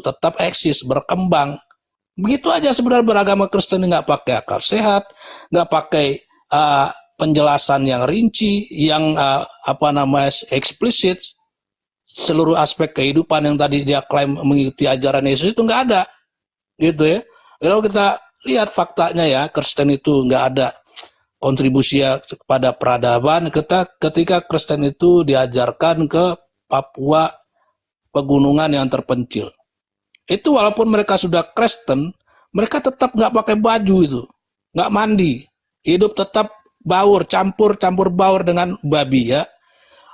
tetap eksis, berkembang. Begitu aja sebenarnya beragama Kristen, nggak pakai akal sehat, nggak pakai penjelasan yang rinci, yang eksplisit. Seluruh aspek kehidupan yang tadi dia klaim mengikuti ajaran Yesus itu nggak ada, gitu ya. Kalau kita lihat faktanya ya, Kristen itu nggak ada kontribusi kepada peradaban ketika Kristen itu diajarkan ke Papua, pegunungan yang terpencil. Itu walaupun mereka sudah Kristen, mereka tetap nggak pakai baju itu, nggak mandi, hidup tetap baur, campur baur dengan babi ya.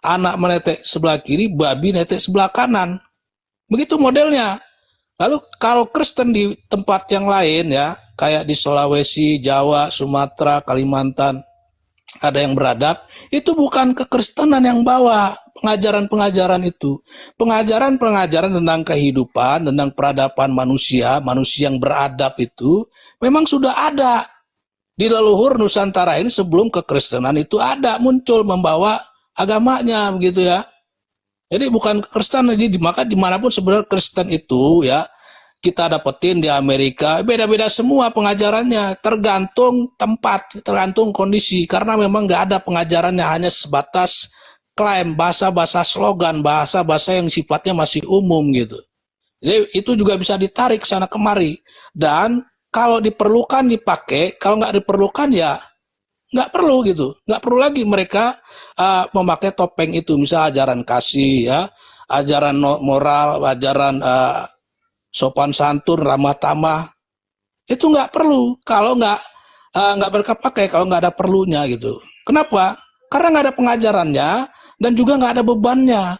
Anak menetek sebelah kiri, babi netek sebelah kanan. Begitu modelnya. Lalu kalau Kristen di tempat yang lain ya, kayak di Sulawesi, Jawa, Sumatera, Kalimantan, ada yang beradab, itu bukan kekristenan yang bawa pengajaran-pengajaran itu. Pengajaran-pengajaran tentang kehidupan, tentang peradaban manusia yang beradab itu memang sudah ada di leluhur Nusantara ini sebelum kekristenan itu ada, muncul membawa agamanya begitu ya. Jadi bukan kekristenan, jadi maka dimanapun sebenarnya Kristen itu ya, kita dapetin di Amerika, beda-beda semua pengajarannya, tergantung tempat, tergantung kondisi, karena memang nggak ada pengajarannya, hanya sebatas klaim, bahasa-bahasa slogan, bahasa-bahasa yang sifatnya masih umum gitu. Jadi itu juga bisa ditarik sana kemari, dan kalau diperlukan dipakai, kalau nggak diperlukan ya nggak perlu gitu, nggak perlu lagi mereka memakai topeng itu, misal ajaran kasih ya, ajaran moral, ajaran sopan santun, ramah tamah, itu nggak perlu kalau nggak mereka pakai, kalau nggak ada perlunya gitu. Kenapa? Karena nggak ada pengajarannya dan juga nggak ada bebannya.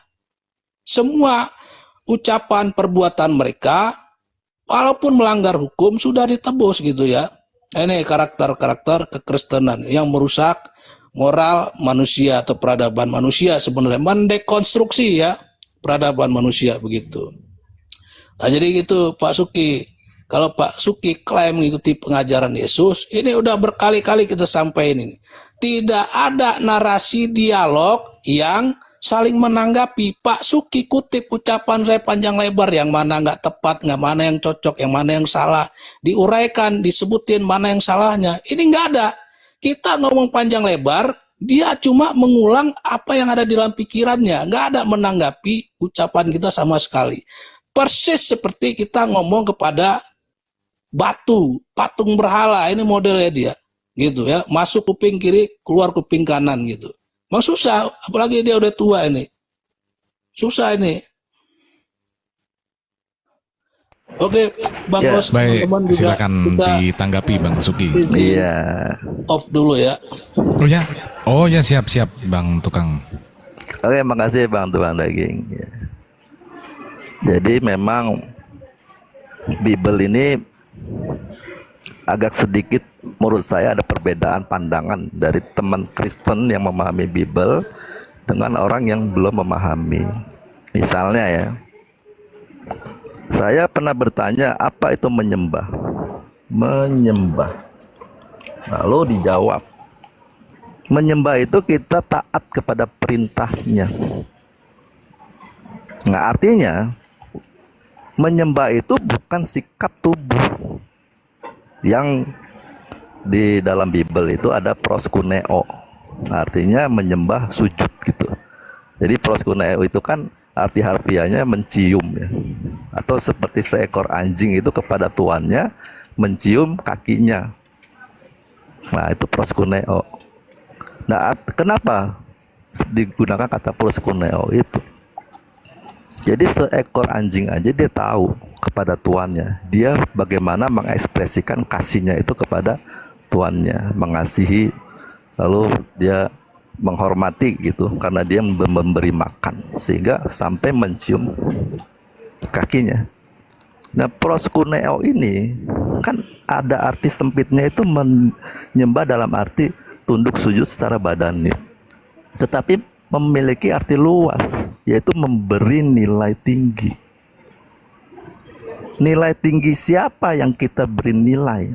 Semua ucapan perbuatan mereka, walaupun melanggar hukum, sudah ditebus gitu ya. Ini karakter-karakter kekristenan yang merusak moral manusia atau peradaban manusia, sebenarnya mendekonstruksi ya peradaban manusia begitu. Nah jadi gitu Pak Suki, kalau Pak Suki klaim mengikuti pengajaran Yesus, ini udah berkali-kali kita sampaikan ini. Tidak ada narasi dialog yang saling menanggapi. Pak Suki kutip ucapan saya panjang lebar, yang mana nggak tepat, nggak mana yang cocok, yang mana yang salah, diuraikan, disebutin mana yang salahnya. Ini nggak ada. Kita ngomong panjang lebar, dia cuma mengulang apa yang ada di dalam pikirannya, nggak ada menanggapi ucapan kita sama sekali. Persis seperti kita ngomong kepada batu, patung berhala, ini modelnya dia, gitu ya, masuk kuping kiri, keluar kuping kanan gitu. Mau susah, apalagi dia udah tua ini. Susah ini. Oke, Bang Ya, Ros, Baik, teman-teman juga silakan kita ditanggapi Bang Suki. iya. off dulu ya. Oh ya, siap Bang Tukang. Oke, makasih Bang Tukang Daging. Ya. Jadi memang Bible ini agak sedikit menurut saya ada perbedaan pandangan dari teman Kristen yang memahami Bible dengan orang yang belum memahami. Misalnya ya, saya pernah bertanya apa itu menyembah. Lalu dijawab, menyembah itu kita taat kepada perintahnya. Nah artinya menyembah itu bukan sikap tubuh. Yang di dalam Bible itu ada proskuneo, artinya menyembah sujud gitu. Jadi proskuneo itu kan arti harfiahnya mencium ya, atau seperti seekor anjing itu kepada tuannya mencium kakinya. Nah itu proskuneo. Nah kenapa digunakan kata proskuneo itu? Jadi seekor anjing aja dia tahu kepada tuannya, dia bagaimana mengekspresikan kasihnya itu kepada tuannya, mengasihi, lalu dia menghormati gitu, karena dia memberi makan, sehingga sampai mencium kakinya. Nah proskuneo ini kan ada arti sempitnya, itu menyembah dalam arti tunduk sujud secara badani, tetapi memiliki arti luas, yaitu memberi nilai tinggi. Nilai tinggi siapa yang kita beri nilai?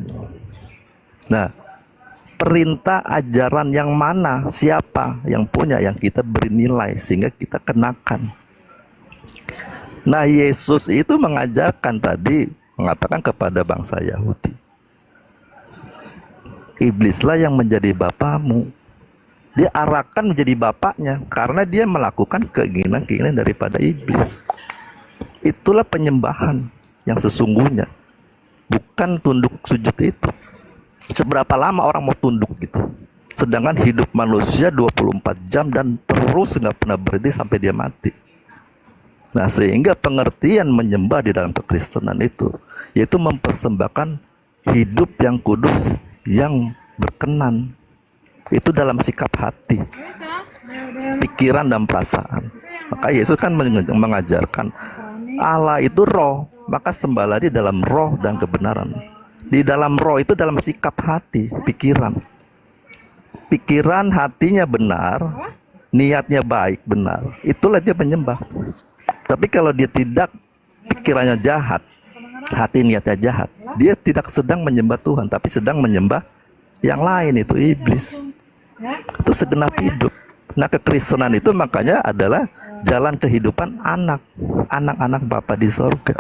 Nah, perintah ajaran yang mana, siapa yang punya, yang kita beri nilai sehingga kita kenakan. Nah, Yesus itu mengajarkan tadi, mengatakan kepada bangsa Yahudi, iblislah yang menjadi bapamu. Dia arahkan menjadi bapaknya karena dia melakukan keinginan-keinginan daripada iblis. Itulah penyembahan yang sesungguhnya, bukan tunduk sujud itu. Seberapa lama orang mau tunduk gitu? Sedangkan hidup manusia 24 jam dan terus nggak pernah berhenti sampai dia mati. Nah, sehingga pengertian menyembah di dalam kekristenan itu yaitu mempersembahkan hidup yang kudus, yang berkenan. Itu dalam sikap hati, pikiran dan perasaan. Maka Yesus kan mengajarkan Allah itu roh, maka sembahlah di dalam roh dan kebenaran. Di dalam roh itu dalam sikap hati, pikiran. Pikiran hatinya benar, niatnya baik, benar. Itulah dia menyembah. Tapi kalau dia tidak, pikirannya jahat, hati niatnya jahat, dia tidak sedang menyembah Tuhan, tapi sedang menyembah yang lain, itu iblis. Itu segenap hidup. Nah, kekristenan itu makanya adalah jalan kehidupan anak-anak Bapa di sorga.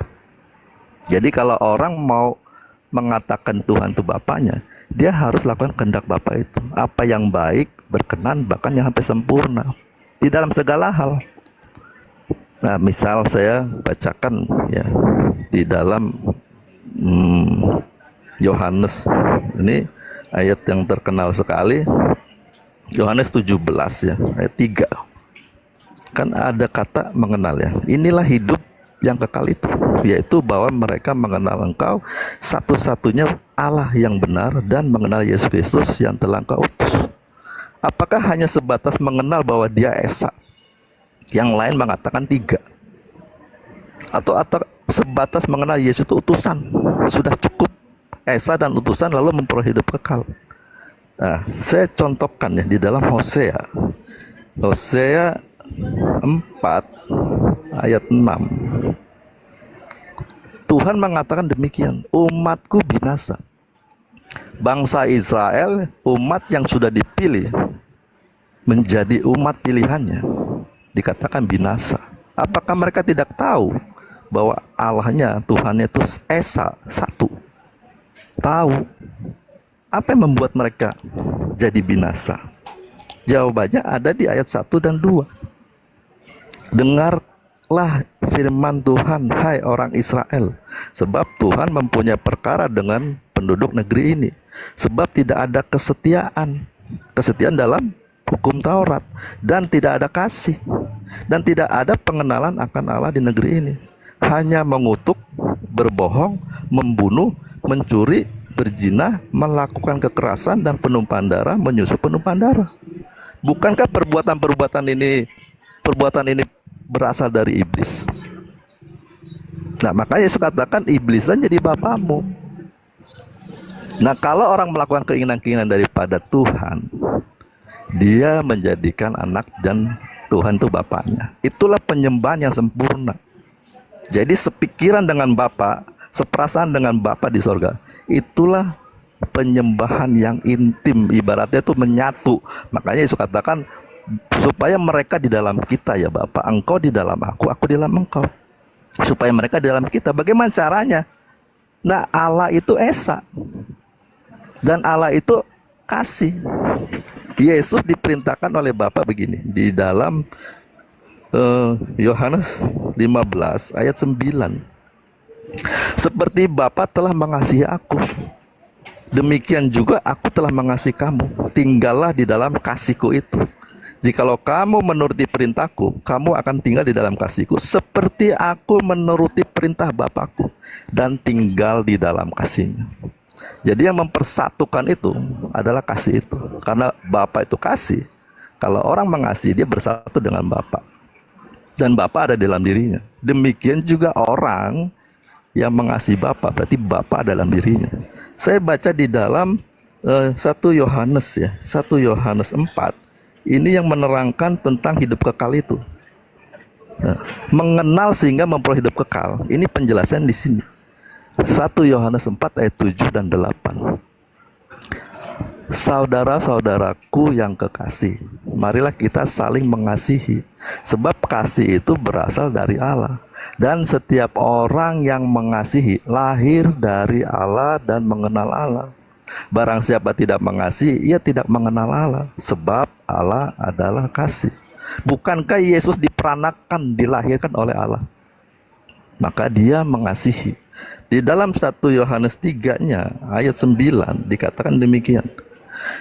Jadi kalau orang mau mengatakan Tuhan itu Bapaknya, dia harus lakukan kehendak Bapa itu. Apa yang baik, berkenan, bahkan yang sampai sempurna di dalam segala hal. Nah, misal saya bacakan ya di dalam Yohanes, ini ayat yang terkenal sekali, Yohanes 17 ya, ayat 3. Kan ada kata mengenal ya. Inilah hidup yang kekal itu, yaitu bahwa mereka mengenal Engkau satu-satunya Allah yang benar dan mengenal Yesus Kristus yang telah Engkau utus. Apakah hanya sebatas mengenal bahwa Dia Esa? Yang lain mengatakan 3. Atau sebatas mengenal Yesus itu utusan, sudah cukup Esa dan utusan lalu memperoleh hidup kekal. Nah, saya contohkan ya di dalam Hosea 4 ayat 6. Tuhan mengatakan demikian, umatku binasa. Bangsa Israel, umat yang sudah dipilih menjadi umat pilihannya, dikatakan binasa. Apakah mereka tidak tahu bahwa Allahnya, Tuhannya itu Esa, satu? Tahu. Apa yang membuat mereka jadi binasa? Jawabannya ada di ayat 1 dan 2. Dengarlah firman Tuhan, hai orang Israel, sebab Tuhan mempunyai perkara dengan penduduk negeri ini. Sebab tidak ada kesetiaan dalam hukum Taurat, dan tidak ada kasih, dan tidak ada pengenalan akan Allah di negeri ini. Hanya mengutuk, berbohong, membunuh, mencuri, berzina, melakukan kekerasan, dan penumpahan darah, menyusup penumpahan darah. Bukankah perbuatan ini berasal dari iblis? Nah, makanya Yesus katakan iblislah jadi bapamu. Nah, kalau orang melakukan keinginan-keinginan daripada Tuhan, dia menjadikan anak dan Tuhan itu bapaknya. Itulah penyembahan yang sempurna. Jadi sepikiran dengan Bapa, seperasaan dengan Bapa di sorga, itulah penyembahan yang intim, ibaratnya itu menyatu. Makanya Yesus katakan supaya mereka di dalam kita ya Bapa, Engkau di dalam aku di dalam Engkau. Supaya mereka di dalam kita. Bagaimana caranya? Nah, Allah itu Esa dan Allah itu kasih. Yesus diperintahkan oleh Bapa begini di dalam Yohanes 15 ayat 9. Seperti Bapa telah mengasihi aku, demikian juga aku telah mengasihi kamu. Tinggallah di dalam kasihku itu. Jikalau kamu menuruti perintahku, kamu akan tinggal di dalam kasihku, seperti aku menuruti perintah Bapakku dan tinggal di dalam kasihnya. Jadi yang mempersatukan itu adalah kasih itu. Karena Bapa itu kasih. Kalau orang mengasihi, dia bersatu dengan Bapa, dan Bapa ada dalam dirinya. Demikian juga orang yang mengasihi Bapa, berarti Bapa dalam dirinya. Saya baca di dalam 1 Yohanes ya, 1 Yohanes 4. Ini yang menerangkan tentang hidup kekal itu. Nah, mengenal sehingga memperoleh hidup kekal. Ini penjelasan di sini. 1 Yohanes 4 ayat 7 dan 8. Saudara-saudaraku yang kekasih, marilah kita saling mengasihi, sebab kasih itu berasal dari Allah. Dan setiap orang yang mengasihi lahir dari Allah dan mengenal Allah. Barang siapa tidak mengasihi, ia tidak mengenal Allah, sebab Allah adalah kasih. Bukankah Yesus diperanakan, dilahirkan oleh Allah? Maka dia mengasihi. Di dalam 1 Yohanes 3-nya ayat 9 dikatakan demikian.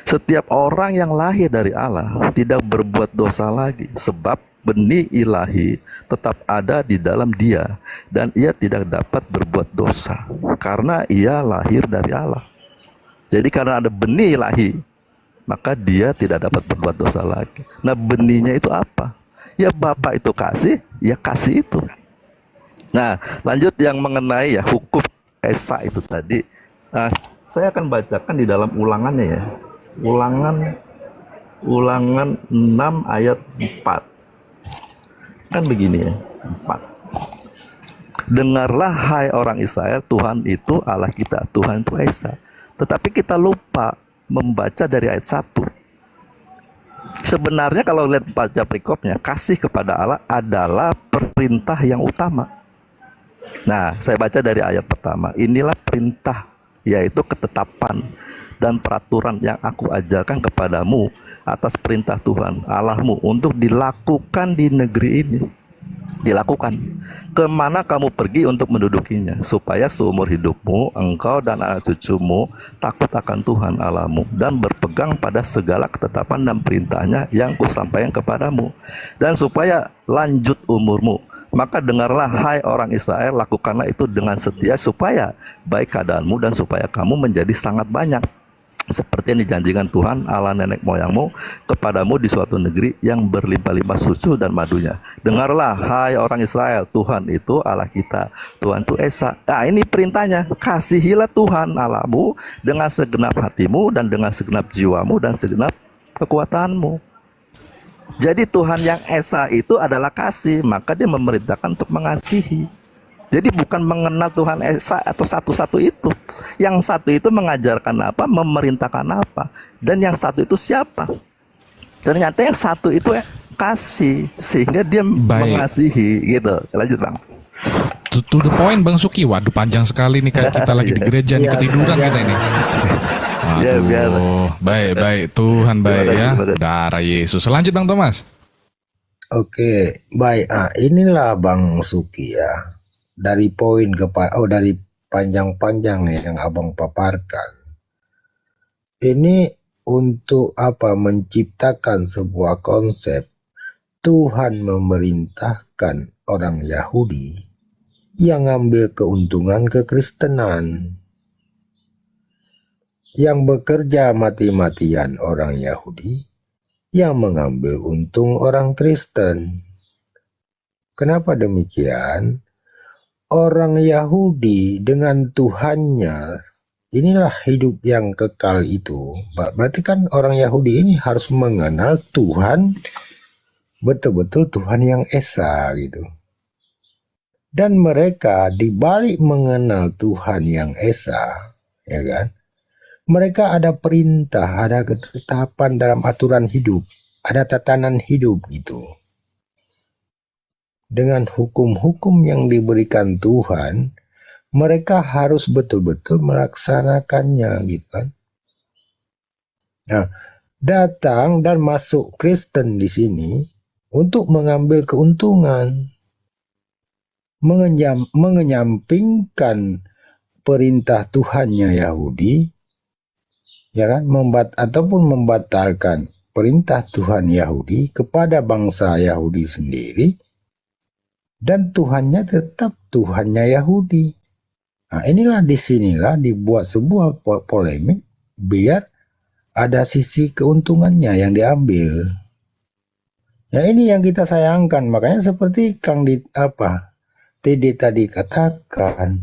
Setiap orang yang lahir dari Allah tidak berbuat dosa lagi, sebab benih ilahi tetap ada di dalam dia, dan ia tidak dapat berbuat dosa karena ia lahir dari Allah. Jadi karena ada benih ilahi, maka dia tidak dapat berbuat dosa lagi. Nah, benihnya itu apa? Ya, Bapa itu kasih, ya kasih itu. Nah, lanjut yang mengenai ya hukum Esa itu tadi. Nah, saya akan bacakan di dalam ulangannya ya. Ulangan 6 ayat 4. Kan begini ya, 4. Dengarlah hai orang Israel, Tuhan itu Allah kita, Tuhan itu Esa. Tetapi kita lupa membaca dari ayat 1. Sebenarnya kalau lihat baca perikopnya, kasih kepada Allah adalah perintah yang utama. Nah, saya baca dari ayat pertama. Inilah perintah, yaitu ketetapan dan peraturan yang aku ajarkan kepadamu atas perintah Tuhan Allahmu untuk dilakukan di negeri ini. Dilakukan kemana kamu pergi untuk mendudukinya, supaya seumur hidupmu engkau dan anak cucumu takut akan Tuhan Allahmu dan berpegang pada segala ketetapan dan perintahnya yang kusampaikan kepadamu, dan supaya lanjut umurmu. Maka dengarlah hai orang Israel, lakukanlah itu dengan setia, supaya baik keadaanmu dan supaya kamu menjadi sangat banyak, seperti yang dijanjikan Tuhan Allah nenek moyangmu kepadamu di suatu negeri yang berlimpah-limpah susu dan madunya. Dengarlah hai orang Israel, Tuhan itu Allah kita, Tuhan itu Esa. Nah, ini perintahnya, kasihilah Tuhan Allahmu dengan segenap hatimu dan dengan segenap jiwamu dan segenap kekuatanmu. Jadi Tuhan yang Esa itu adalah kasih, maka dia memerintahkan untuk mengasihi. Jadi bukan mengenal Tuhan Esa atau satu-satu itu. Yang satu itu mengajarkan apa, memerintahkan apa. Dan yang satu itu siapa? Ternyata yang satu itu kasih, sehingga dia mengasihi gitu. Lanjut Bang. To the point Bang Suki. Waduh, panjang sekali nih, kayak kita lagi di gereja nih, ketiduran kita ini. Waduh, baik Tuhan baik ya. Darah Yesus. Lanjut Bang Thomas. Oke, baik. Inilah Bang Suki ya. Dari poin dari panjang-panjang yang Abang paparkan. Ini untuk apa? Menciptakan sebuah konsep Tuhan memerintahkan orang Yahudi yang ngambil keuntungan kekristenan, yang bekerja mati-matian orang Yahudi yang mengambil untung orang Kristen. Kenapa demikian? Orang Yahudi dengan Tuhannya, inilah hidup yang kekal itu. Berarti kan orang Yahudi ini harus mengenal Tuhan, betul-betul Tuhan yang Esa gitu. Dan mereka dibalik mengenal Tuhan yang Esa, ya kan? Mereka ada perintah, ada ketetapan dalam aturan hidup, ada tatanan hidup gitu. Dengan hukum-hukum yang diberikan Tuhan, mereka harus betul-betul melaksanakannya gitu kan. Nah, datang dan masuk Kristen di sini untuk mengambil keuntungan, mengenyampingkan perintah Tuhannya Yahudi, ya kan, ataupun membatalkan perintah Tuhan Yahudi kepada bangsa Yahudi sendiri. Dan Tuhannya tetap Tuhannya Yahudi. Nah, disinilah dibuat sebuah polemik biar ada sisi keuntungannya yang diambil. Ya, ini yang kita sayangkan. Makanya seperti TD tadi katakan,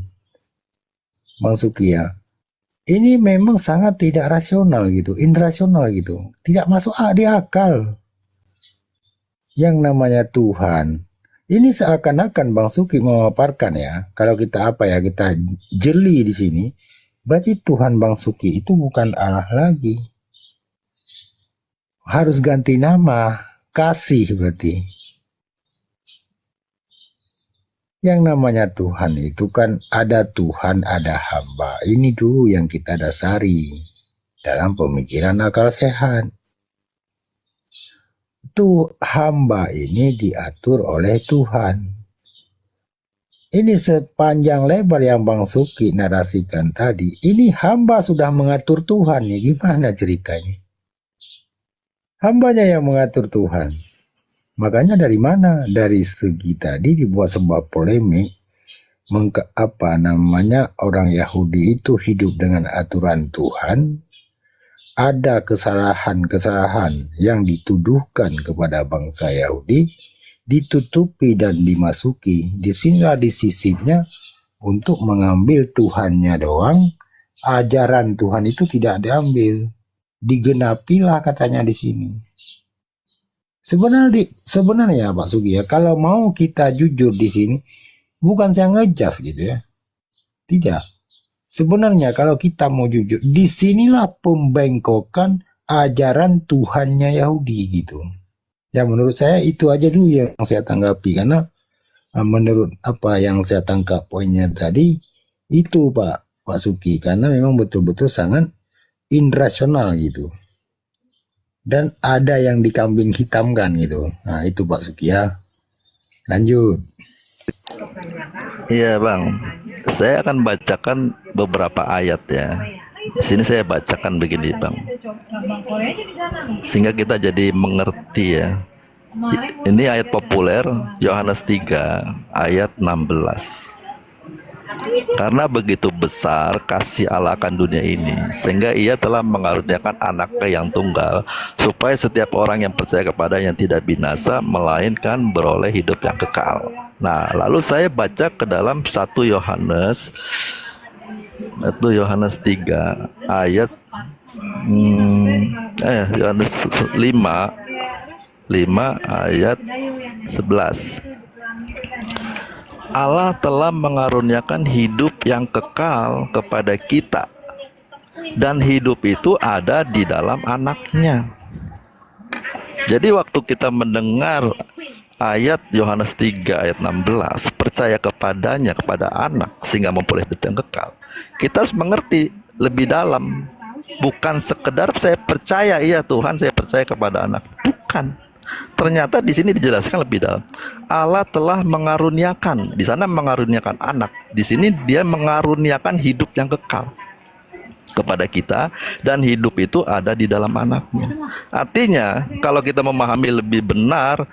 Bang Suki ya, ini memang sangat tidak rasional gitu, irrasional gitu, tidak masuk di akal. Yang namanya Tuhan. Ini seakan-akan Bang Suki memaparkan ya, kalau kita kita jeli di sini, berarti Tuhan Bang Suki itu bukan Allah lagi. Harus ganti nama, kasih berarti. Yang namanya Tuhan itu kan ada Tuhan, ada hamba. Ini dulu yang kita dasari dalam pemikiran akal sehat. Tuh hamba ini diatur oleh Tuhan. Ini sepanjang lebar yang Bang Suki narasikan tadi. Ini hamba sudah mengatur Tuhan nih. Gimana ceritanya? Hambanya yang mengatur Tuhan. Makanya dari mana? Dari segi tadi dibuat sebuah polemik. Orang Yahudi itu hidup dengan aturan Tuhan. Ada kesalahan-kesalahan yang dituduhkan kepada bangsa Yahudi, ditutupi dan dimasuki. Disinilah disisipnya untuk mengambil Tuhannya doang. Ajaran Tuhan itu tidak diambil. Digenapilah katanya di sini. Sebenarnya Pak Sugi ya, kalau mau kita jujur di sini, bukan saya ngejas gitu ya. Tidak. Sebenarnya kalau kita mau jujur, disinilah pembengkokan ajaran Tuhannya Yahudi gitu. Ya menurut saya itu aja dulu yang saya tanggapi, karena menurut apa yang saya tangkap poinnya tadi itu Pak Suki, karena memang betul-betul sangat irasional gitu. Dan ada yang dikambing hitamkan gitu. Nah itu Pak Suki ya. Lanjut. Iya Bang, saya akan bacakan beberapa ayat ya. Di sini saya bacakan begini Bang, sehingga kita jadi mengerti ya. Ini ayat populer, Yohanes 3 ayat 16. Karena begitu besar kasih Allah akan dunia ini, sehingga ia telah mengaruniakan anaknya yang tunggal, supaya setiap orang yang percaya kepadanya tidak binasa, melainkan beroleh hidup yang kekal. Nah, lalu saya baca ke dalam 1 Yohanes 3 ayat Yohanes 5 ayat 11. Allah telah mengaruniakan hidup yang kekal kepada kita, dan hidup itu ada di dalam anaknya. Jadi waktu kita mendengar ayat Yohanes 3 ayat 16, percaya kepadanya, kepada anak, sehingga memperoleh hidup yang kekal, kita harus mengerti lebih dalam. Bukan sekedar saya percaya, iya Tuhan saya percaya kepada anak. Bukan. Ternyata di sini dijelaskan lebih dalam. Allah telah mengaruniakan, di sana mengaruniakan anak, di sini dia mengaruniakan hidup yang kekal kepada kita, dan hidup itu ada di dalam anaknya. Artinya kalau kita memahami lebih benar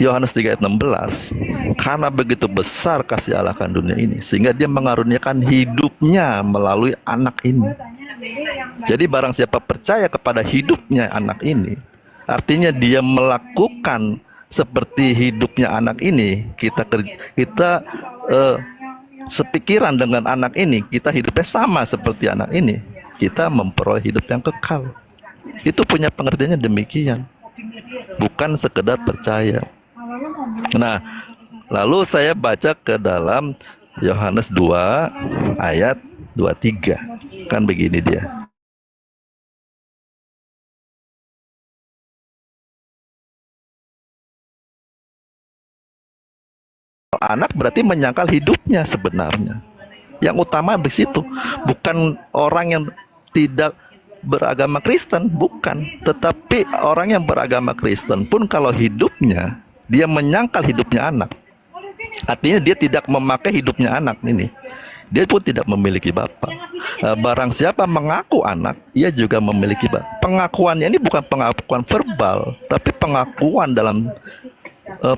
Yohanes 3 ayat 16, karena begitu besar kasih Allah akan dunia ini, sehingga dia mengaruniakan hidupnya melalui anak ini. Jadi barang siapa percaya kepada hidupnya anak ini, artinya dia melakukan seperti hidupnya anak ini. Kita sepikiran dengan anak ini, kita hidupnya sama seperti anak ini, kita memperoleh hidup yang kekal. Itu punya pengertiannya demikian, bukan sekedar percaya. Nah, lalu saya baca ke dalam Yohanes 2 ayat 23. Kan begini dia. Anak berarti menyangkal hidupnya sebenarnya. Yang utama di situ, bukan orang yang tidak beragama Kristen, bukan. Tetapi orang yang beragama Kristen pun kalau hidupnya, dia menyangkal hidupnya anak. Artinya dia tidak memakai hidupnya anak ini. Dia pun tidak memiliki bapa. Barang siapa mengaku anak, ia juga memiliki bapa. Pengakuannya ini bukan pengakuan verbal, tapi pengakuan dalam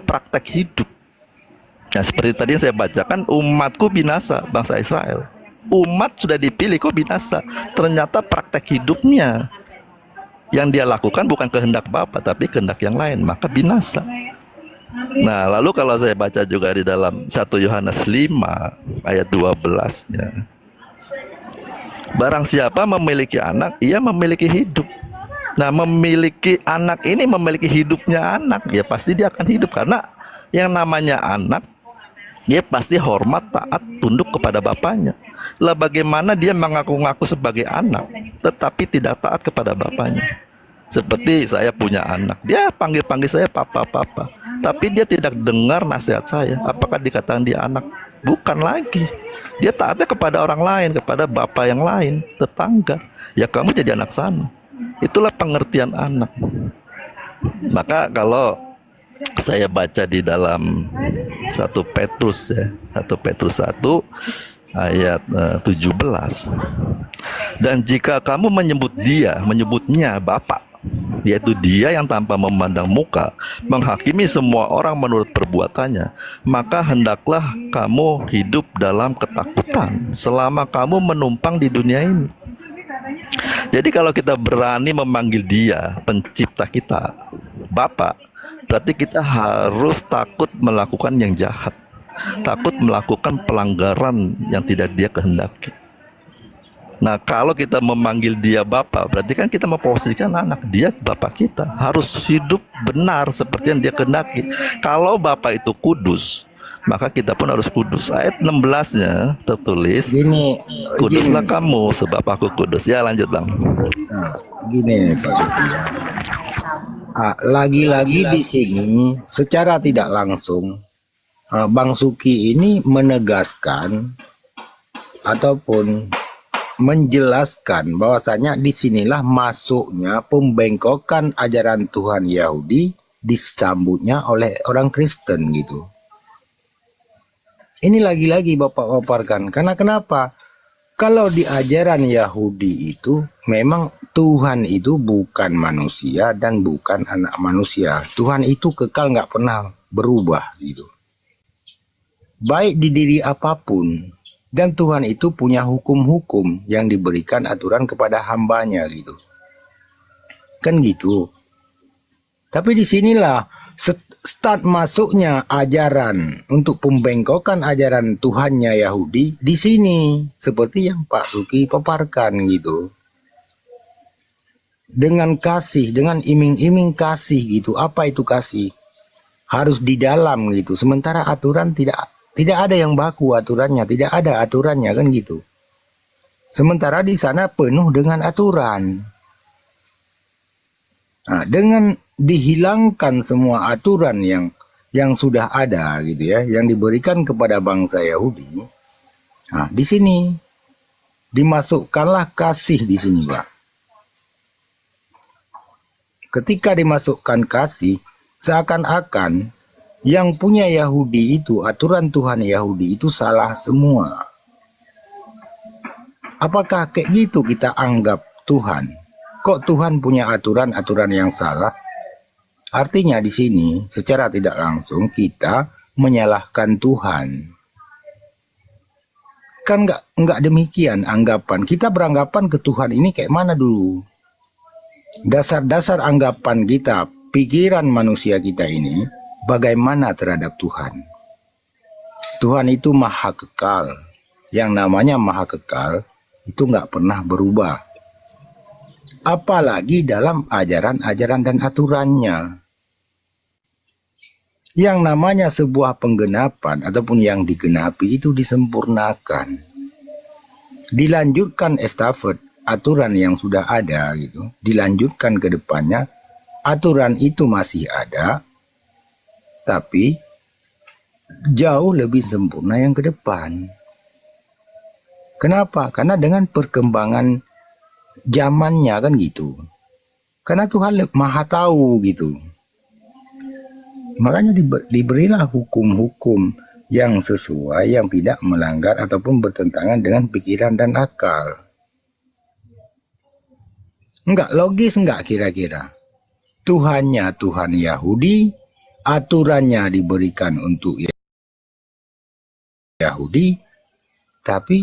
praktek hidup. Nah, seperti tadi yang saya bacakan, umatku binasa, bangsa Israel. Umat sudah dipilih kok binasa. Ternyata praktek hidupnya yang dia lakukan bukan kehendak Bapa, tapi kehendak yang lain, maka binasa. Nah, lalu kalau saya baca juga di dalam 1 Yohanes 5 ayat 12-nya. Barang siapa memiliki anak, ia memiliki hidup. Nah, memiliki anak ini memiliki hidupnya anak, ya pasti dia akan hidup, karena yang namanya anak, dia pasti hormat, taat, tunduk kepada bapaknya. Lah bagaimana dia mengaku-ngaku sebagai anak, tetapi tidak taat kepada bapaknya? Seperti saya punya anak, dia panggil-panggil saya papa-papa, tapi dia tidak dengar nasihat saya, apakah dikatakan dia anak? Bukan lagi. Dia taatnya kepada orang lain, kepada bapak yang lain, tetangga. Ya kamu jadi anak sana. Itulah pengertian anak. Maka kalau saya baca di dalam 1 Petrus ya, 1 Petrus 1 ayat 17. Dan jika kamu menyebutnya Bapa, yaitu Dia yang tanpa memandang muka menghakimi semua orang menurut perbuatannya, maka hendaklah kamu hidup dalam ketakutan selama kamu menumpang di dunia ini. Jadi kalau kita berani memanggil Dia, pencipta kita, Bapa, berarti kita harus takut melakukan yang jahat, takut melakukan pelanggaran yang tidak Dia kehendaki. Nah, kalau kita memanggil Dia Bapa, berarti kan kita memposisikan anak. Dia Bapa kita, harus hidup benar seperti yang Dia kehendaki. Kalau Bapa itu kudus, maka kita pun harus kudus. Ayat 16-nya tertulis, Gini, kuduslah kamu sebab aku kudus. Ya, lanjut Bang. nah, gini Pak Suki. Lagi-lagi di sini secara tidak langsung Bang Suki ini menegaskan ataupun menjelaskan bahwasanya disinilah masuknya pembengkokan ajaran Tuhan Yahudi disambutnya oleh orang Kristen gitu. Ini lagi-lagi Bapak paparkan. Karena kenapa? Kalau di ajaran Yahudi itu memang Tuhan itu bukan manusia dan bukan anak manusia. Tuhan itu kekal, nggak pernah berubah gitu. Baik di diri apapun. Dan Tuhan itu punya hukum-hukum yang diberikan aturan kepada hambanya gitu. Kan gitu. Tapi disinilah start masuknya ajaran untuk pembengkokan ajaran Tuhannya Yahudi di sini. Seperti yang Pak Suki paparkan gitu. Dengan kasih, dengan iming-iming kasih gitu. Apa itu kasih? Harus di dalam gitu. Sementara aturan tidak ada yang baku aturannya, tidak ada aturannya kan gitu. Sementara di sana penuh dengan aturan. Nah, dengan dihilangkan semua aturan yang sudah ada gitu ya, yang diberikan kepada bangsa Yahudi. Nah, di sini dimasukkanlah kasih di sini, Pak. Ketika dimasukkan kasih, seakan-akan yang punya Yahudi itu, aturan Tuhan Yahudi itu salah semua. Apakah kayak gitu kita anggap Tuhan? Kok Tuhan punya aturan-aturan yang salah? Artinya di sini secara tidak langsung kita menyalahkan Tuhan. Kan nggak demikian anggapan. Kita beranggapan ke Tuhan ini kayak mana dulu? Dasar-dasar anggapan kita, pikiran manusia kita ini bagaimana terhadap Tuhan? Tuhan itu maha kekal. Yang namanya maha kekal itu nggak pernah berubah. Apalagi dalam ajaran-ajaran dan aturannya. Yang namanya sebuah penggenapan ataupun yang digenapi itu disempurnakan. Dilanjutkan estafet aturan yang sudah ada gitu. Dilanjutkan ke depannya. Aturan itu masih ada. Tapi jauh lebih sempurna yang ke depan. Kenapa? Karena dengan perkembangan zamannya kan gitu. Karena Tuhan maha tahu gitu. Makanya diberilah hukum-hukum yang sesuai, yang tidak melanggar ataupun bertentangan dengan pikiran dan akal. Enggak logis enggak kira-kira? Tuhannya Tuhan Yahudi, aturannya diberikan untuk Yahudi, tapi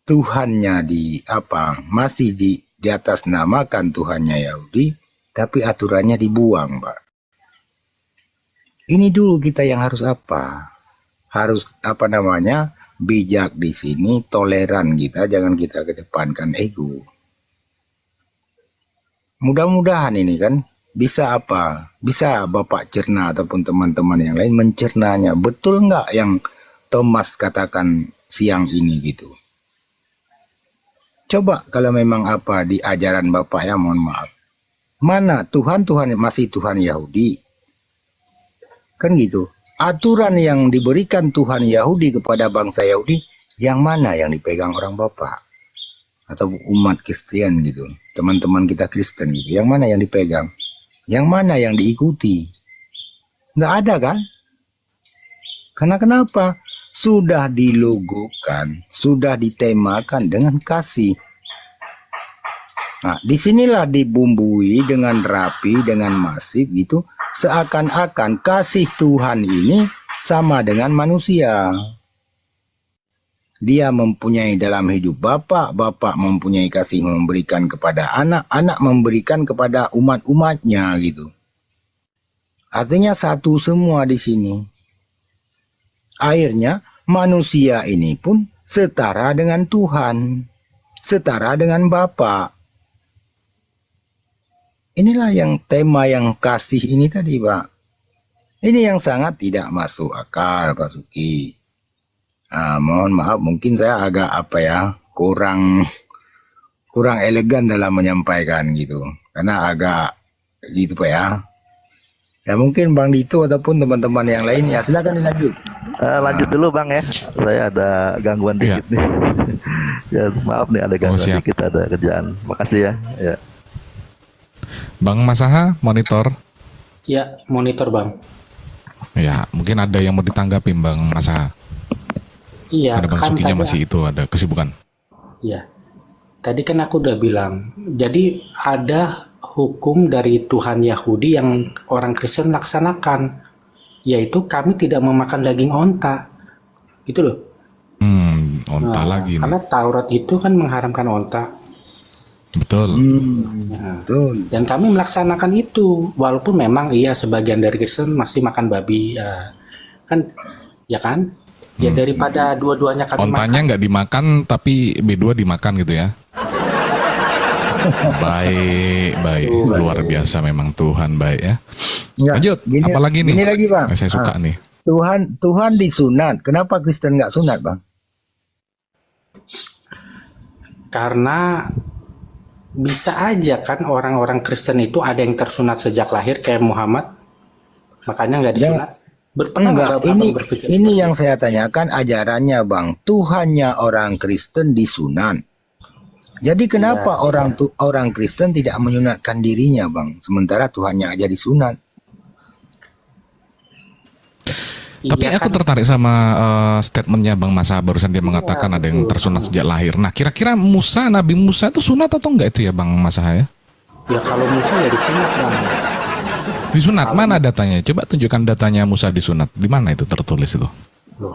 Tuhannya masih di atas namakan Tuhannya Yahudi, tapi aturannya dibuang, Pak. Ini dulu kita yang harus apa? Harus bijak di sini, toleran kita, jangan kita kedepankan ego. Mudah-mudahan ini kan bisa bisa Bapak cerna ataupun teman-teman yang lain mencernanya. Betul nggak yang Thomas katakan siang ini gitu? Coba kalau memang di ajaran Bapak ya, mohon maaf. Mana Tuhan masih Tuhan Yahudi? Kan gitu. Aturan yang diberikan Tuhan Yahudi kepada bangsa Yahudi, yang mana yang dipegang orang Bapak? Atau umat Kristen gitu. Teman-teman kita Kristen gitu. Yang mana yang dipegang? Yang mana yang diikuti? Nggak ada kan? Karena kenapa? Sudah dilogokan, sudah ditemakan dengan kasih. Nah, disinilah dibumbui dengan rapi, dengan masif gitu. Seakan-akan kasih Tuhan ini sama dengan manusia. Dia mempunyai dalam hidup Bapak, Bapak mempunyai kasih memberikan kepada anak, anak memberikan kepada umat-umatnya gitu. Artinya satu semua di sini. Akhirnya manusia ini pun setara dengan Tuhan, setara dengan Bapa. Inilah yang tema yang kasih ini tadi, Pak. Ini yang sangat tidak masuk akal, Pak Suki. Mohon maaf, mungkin saya agak kurang elegan dalam menyampaikan gitu, karena agak gitu Pak ya. Ya mungkin Bang Dito ataupun teman-teman yang lain ya silakan dilanjut. Lanjut dulu Bang ya. Saya ada gangguan dikit nih. Ya maaf nih ada gangguan dikit, ada kerjaan. Makasih ya. Ya. Bang Masaha, monitor. Ya, monitor Bang. Ya, mungkin ada yang mau ditanggapi Bang Masaha. Iya. Ada Bang Sukinya masih itu ada kesibukan. Iya. Tadi kan aku udah bilang. Jadi ada hukum dari Tuhan Yahudi yang orang Kristen laksanakan, yaitu kami tidak memakan daging onta. Itu loh. Onta lagi nih. Karena Taurat itu kan mengharamkan onta. Betul. Betul. Dan kami melaksanakan itu, walaupun memang iya sebagian dari Kristen masih makan babi, ya kan? Ya daripada dua-duanya kami Ontanya nggak dimakan tapi B2 dimakan gitu ya. Baik, luar biasa memang Tuhan baik ya. Lanjut, apalagi nih? Ini lagi Bang. Saya suka nih. Tuhan disunat. Kenapa Kristen nggak sunat Bang? Karena bisa aja kan orang-orang Kristen itu ada yang tersunat sejak lahir kayak Muhammad, makanya nggak disunat. Enggak, ini yang saya tanyakan ajarannya Bang. Tuhannya orang Kristen disunat. Jadi kenapa orang Kristen tidak menyunatkan dirinya Bang, sementara Tuhannya aja disunat? Tapi aku tertarik sama statementnya Bang Masa barusan, dia mengatakan ada yang tersunat sejak lahir. Nah kira-kira Nabi Musa itu sunat atau enggak itu ya Bang Masa ya? Ya kalau Musa ya disunat Bang. Disunat, mana datanya? Coba tunjukkan datanya Musa disunat. Di mana itu tertulis itu? Loh,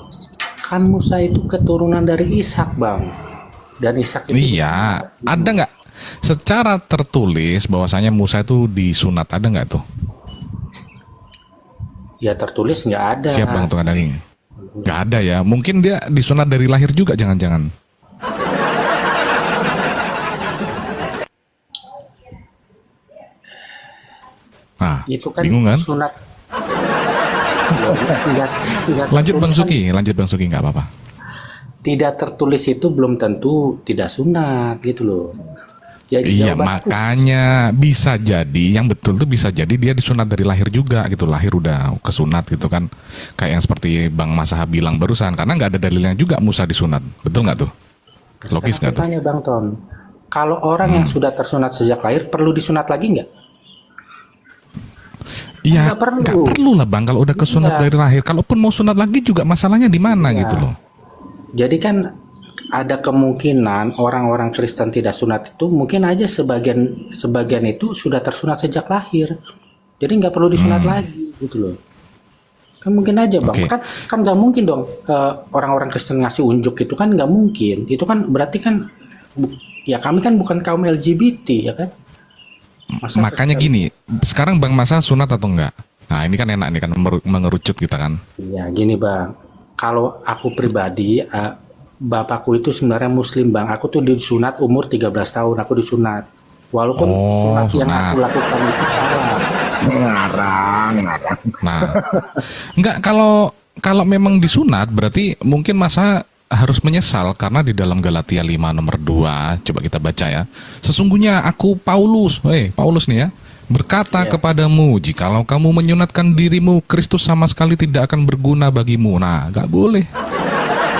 kan Musa itu keturunan dari Ishak Bang. Dan Ishak itu iya, ada nggak secara tertulis bahwasanya Musa itu disunat, ada nggak tuh? Ya tertulis nggak ada. Siap Bang tukang daging? Nggak ada ya, mungkin dia disunat dari lahir juga jangan-jangan. Nah, itu kan bingung kan? Sunat. Lanjut Bang Suki nggak apa-apa. Tidak tertulis itu belum tentu tidak sunat gitu loh. Jadi iya makanya bisa jadi yang betul tuh bisa jadi dia disunat dari lahir juga gitu, lahir udah kesunat gitu kan, kayak yang seperti Bang Masaha bilang barusan, karena nggak ada dalilnya juga Musa disunat, betul nggak tuh? Logis nggak tuh? Tanya Bang Ton, kalau orang yang sudah tersunat sejak lahir perlu disunat lagi nggak? Iya, nggak perlu lah Bang kalau udah kesunat dari lahir. Kalaupun mau sunat lagi juga masalahnya di mana gitu loh. Jadi kan ada kemungkinan orang-orang Kristen tidak sunat itu mungkin aja sebagian itu sudah tersunat sejak lahir. Jadi nggak perlu disunat lagi gitu loh. Kan mungkin aja Bang. Kan nggak mungkin dong orang-orang Kristen ngasih unjuk itu kan nggak mungkin. Itu kan berarti kan ya kami kan bukan kaum LGBT ya kan. Makanya gini, sekarang Bang Masa sunat atau enggak? Nah ini kan enak nih kan mengerucut kita kan. Iya gini Bang, kalau aku pribadi, bapakku itu sebenarnya Muslim Bang. Aku tuh disunat umur 13 tahun, aku disunat. Walaupun sunat yang aku lakukan itu salah. Ngarang. Nah, enggak, kalau memang disunat berarti mungkin Masa harus menyesal, karena di dalam Galatia 5 nomor 2 coba kita baca ya. Sesungguhnya aku Paulus nih ya, berkata kepadamu, jikalau kamu menyunatkan dirimu, Kristus sama sekali tidak akan berguna bagimu. Nah, nggak boleh.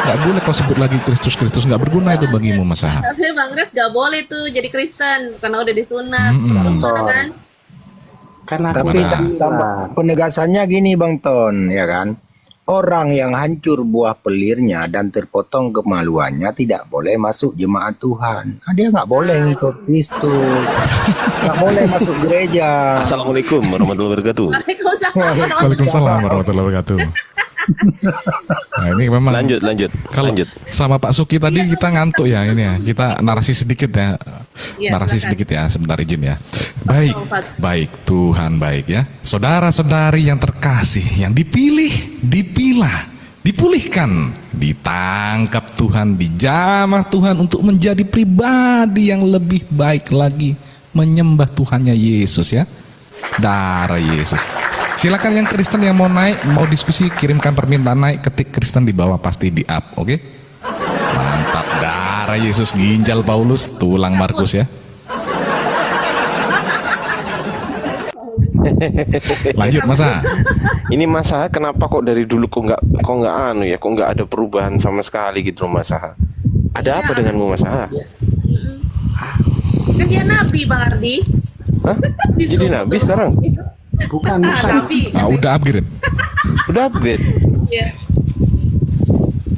Nggak boleh kau sebut lagi Kristus, nggak berguna itu bagimu, Mas Aha. Tapi Bang Rex gak boleh tuh jadi Kristen karena udah disunat. Betul. Kan? Karena Tapi Wadah. tambah penegasannya gini Bang Ton, ya kan? Orang yang hancur buah pelirnya dan terpotong kemaluannya tidak boleh masuk jemaat Tuhan. Nah, dia nggak boleh ngikut Kristus, nggak boleh masuk gereja. Assalamualaikum warahmatullahi wabarakatuh. Waalaikumsalam warahmatullahi wabarakatuh. Nah, ini memang Lanjut. kalau sama Pak Suki tadi kita ngantuk ya ini ya. Kita narasi sedikit ya. Iya, Narasi silakan. sedikit ya, sebentar izin ya. Baik, baik Tuhan baik ya. Saudara-saudari yang terkasih, yang dipilah, dipulihkan, ditangkap Tuhan, dijamah Tuhan untuk menjadi pribadi yang lebih baik lagi, menyembah Tuhannya Yesus ya. Darah Yesus. Silakan yang Kristen yang mau naik, mau diskusi, kirimkan permintaan naik, ketik Kristen di bawah pasti di up, oke? Mantap, darah Yesus, ginjal Paulus, tulang Markus ya. Lanjut Masa. Ini Mas Aha kenapa kok dari dulu kok nggak anu ya, kok nggak ada perubahan sama sekali gitu loh Mas Aha. Ada apa denganmu Mas Aha? Kan dia nabi Bang Ardi. Hah? Jadi nabi sekarang? bukan Nabi. Nah, udah upgrade. Udah upgrade. Iya.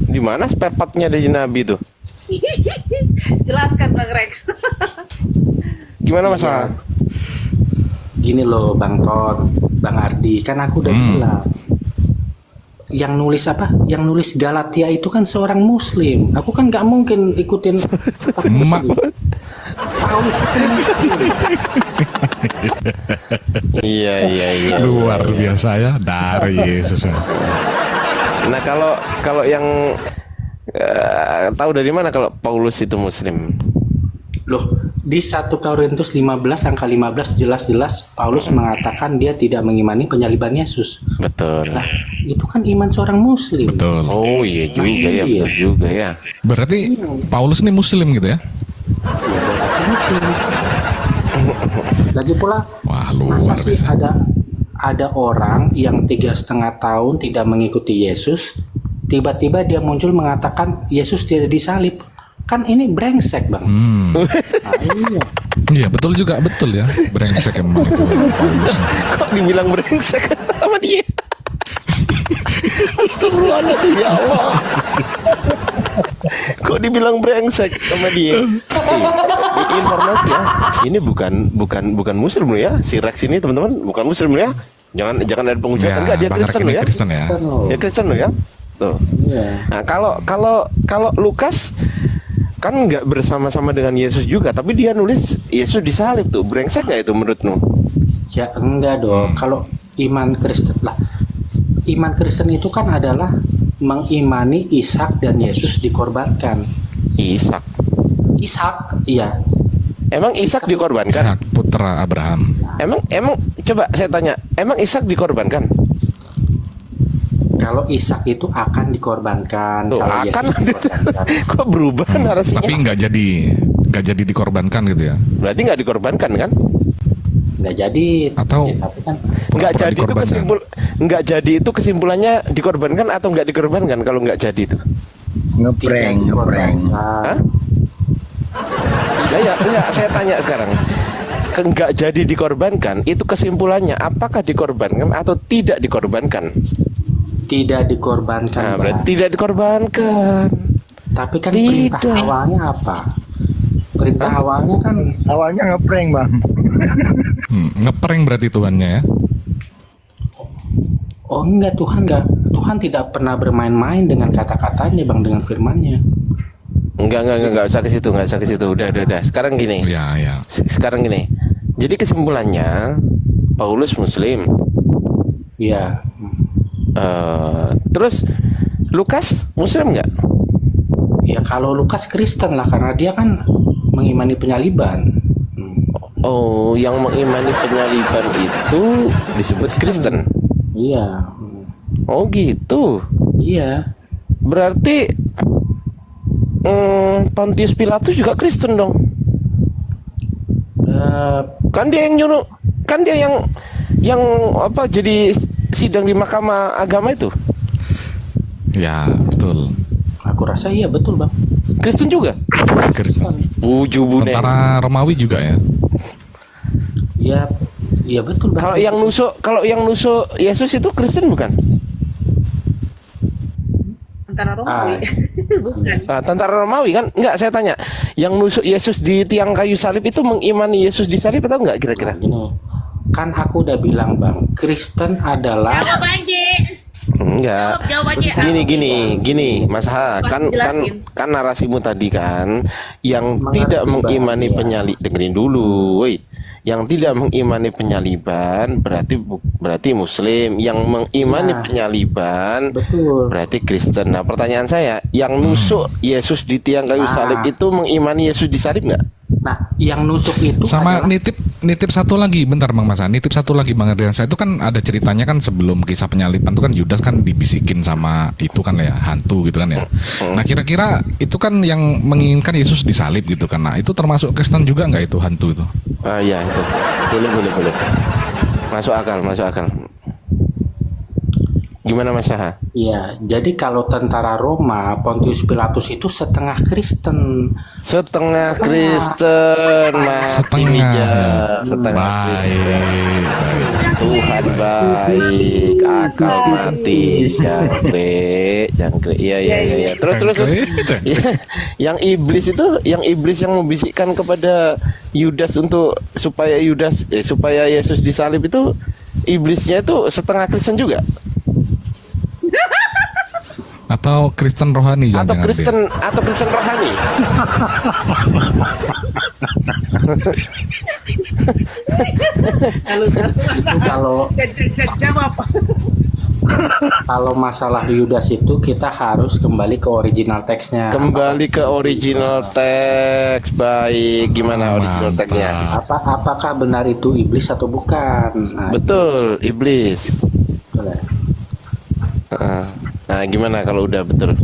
Di mana spare part-nya dari nabi tuh? Jelaskan Bang Rex. Gimana Mas Aha? Gini loh Bang Ton, Bang Ardi, kan aku udah bilang yang nulis apa? Yang nulis Galatia itu kan seorang Muslim. Aku kan nggak mungkin ikutin Mak. Paulus itu Muslim. Iya. Luar biasa ya, dari Yesus ya. Nah kalau yang tahu dari mana kalau Paulus itu Muslim? Loh, di 1 Korintus 15 angka 15 jelas-jelas Paulus mengatakan dia tidak mengimani penyaliban Yesus. Betul. Nah, itu kan iman seorang Muslim. Betul. Oh iya juga ya, Iya. betul juga ya. Berarti Paulus ini Muslim gitu ya? Muslim. Lagi pula, Wah, masa luar sih biasa. ada orang yang 3,5 tahun tidak mengikuti Yesus, tiba-tiba dia muncul mengatakan Yesus tidak disalib. Kan ini brengsek Bang. Nah, iya. Iya, betul juga, betul ya. Brengsek emang itu Paulus. Kok dibilang brengsek sama dia? Astagfirullahaladzim ya Allah. Kok dibilang brengsek sama dia? Informasi ya. Ini bukan Muslim loh ya. Si Rex ini teman-teman bukan Muslim loh ya. Jangan ada penghujatan enggak, dia Bang Kristen Ark loh ini ya. Kristen ya. Dia Kristen loh ya. Tuh. Iya. Nah, kalau Lukas kan nggak bersama-sama dengan Yesus juga, tapi dia nulis Yesus disalib tuh. Brengsek nggak itu menurutmu? Ya enggak dong. Kalau iman Kristen lah, iman Kristen itu kan adalah mengimani Ishak dan Yesus dikorbankan. Ishak. Ishak, iya. Emang Ishak dikorbankan? Ishak putra Abraham. Emang coba saya tanya, emang Ishak dikorbankan? Kalau Ishak itu akan dikorbankan. Tuh, Kalau akan Yesus dikorbankan. kok berubah narasinya? Tapi nggak jadi dikorbankan gitu ya? Berarti nggak dikorbankan kan? Nggak jadi. Atau Ya, tapi kan Nggak pura-pura jadi itu dikorbankan. nggak jadi itu kesimpulannya dikorbankan atau nggak dikorbankan kalau nggak jadi itu? Ngeprank. Hah? Ya, enggak, saya tanya sekarang. Nggak jadi dikorbankan, itu kesimpulannya apakah dikorbankan atau tidak dikorbankan? tidak dikorbankan. Nah, Bang. berarti tidak dikorbankan. Tapi kan Tidak. perintah awalnya apa? Perintah awalnya kan Awalnya ngeprank Bang. Ngeprank berarti Tuhannya ya? oh enggak, Tuhan tidak pernah bermain-main dengan kata-katanya Bang, dengan firman-Nya. Enggak usah ke situ, nggak usah ke situ. Udah. Sekarang gini. Ya. Sekarang gini. Jadi kesimpulannya Paulus Muslim. Iya. Terus Lukas Muslim nggak? Ya kalau Lukas Kristen lah karena dia kan mengimani penyaliban. Oh, yang mengimani penyaliban itu disebut Kristen. Iya. Oh gitu. Iya. Berarti Pontius Pilatus juga Kristen dong. Eh, Kan dia yang Kan dia yang apa jadi sidang di Mahkamah Agama itu. Ya, betul. Aku rasa iya betul bang. Kristen juga. Kristen. Buju bune. Tentara Romawi juga ya. Iya, iya betul bang. Kalau yang nusuk Yesus itu Kristen bukan? Antara Romawi. Bukan. Tentara Romawi kan? Enggak, saya tanya. Yang nusuk Yesus di tiang kayu salib itu mengimani Yesus disalib atau enggak kira-kira? Gini, kan aku udah bilang bang, Kristen adalah Jawab Anji. Enggak. Jawab aja. Gini, Mas Ha, kan narasimu tadi kan yang Mengerti, tidak Bang, mengimani iya. penyalib, dengerin dulu, woi. Yang tidak mengimani penyaliban berarti Muslim, yang mengimani Nah. penyaliban betul. berarti Kristen. Nah, pertanyaan saya, yang nusuk Yesus di tiang kayu salib itu mengimani Yesus disalib nggak? Nah, yang nusuk itu Sama adalah nitip satu lagi, bentar Bang Masa. Nitip satu lagi Bang Adriansa, itu kan ada ceritanya kan sebelum kisah penyaliban itu kan Yudas kan dibisikin sama itu kan ya, hantu gitu kan ya. Nah, kira-kira itu kan yang menginginkan Yesus disalib gitu kan. Nah, itu termasuk Kristen juga nggak itu hantu itu? Ya itu. Boleh. Masuk akal. Gimana Mas Saha? Iya, jadi kalau tentara Roma, Pontius Pilatus itu setengah Kristen. Setengah Kristen, Mas Setengah. Timija. Setengah Kristen. Baik. Tuhan baik, akal mati, jangkrik. Iya. Terus. Ya, yang iblis yang membisikkan kepada Yudas supaya Yesus disalib itu, iblisnya itu setengah Kristen juga. Atau Kristen rohani Atau jangan-jangan dia. Kristen rohani. Lalu Kalau jawab. kalau masalah Yudas itu kita harus kembali ke original teksnya. Kembali ke original teks. Baik, gimana original Mantap. teksnya? Apakah benar itu iblis atau bukan? Nah, Betul, iblis. betul ya. Nah, gimana kalau udah betul?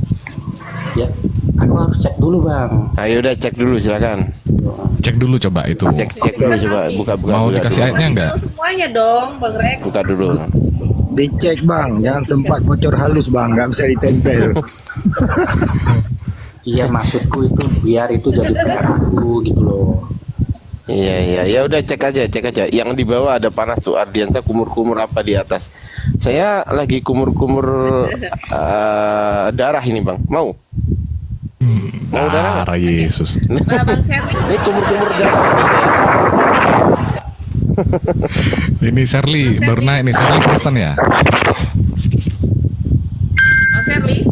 Ya, aku harus cek dulu bang. Ayo udah cek dulu silakan. Cek dulu coba itu. Cek dulu coba buka Mau dulu. dikasih ayatnya enggak? Tahu semuanya dong, Bang Rex. Buka dulu. Dicek bang, jangan sempat bocor halus bang, nggak bisa ditempel. Iya, maksudku itu biar itu jadi PR aku gitu loh. Iya. Ya udah cek aja. Yang di bawah ada panas tuh Ardiansa kumur-kumur apa di atas. Saya lagi kumur-kumur darah ini, Bang. Mau darah nggak? Darah Yesus. Bang Sherly. Ini kumur-kumur darah. Ini Sherly baru naik nih, Sherly Kristen ya. Bang Sherly.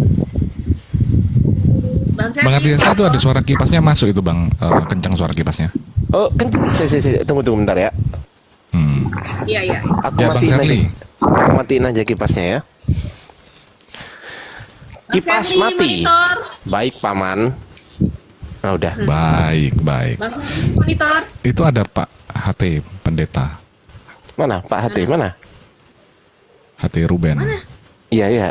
Bang Adriansa itu ada suara kipasnya masuk itu Bang, kencang suara kipasnya. Oh, kan tunggu bentar ya. Iya. Aku Ya Bang Sherly. matiin aja kipasnya ya. Kipas Sherly, mati. monitor. Baik, Paman. Nah, udah. Baik. Bang Sherly, monitor. Itu ada Pak HT Pendeta, Mana Pak Hati? Mana? HT Ruben. Iya.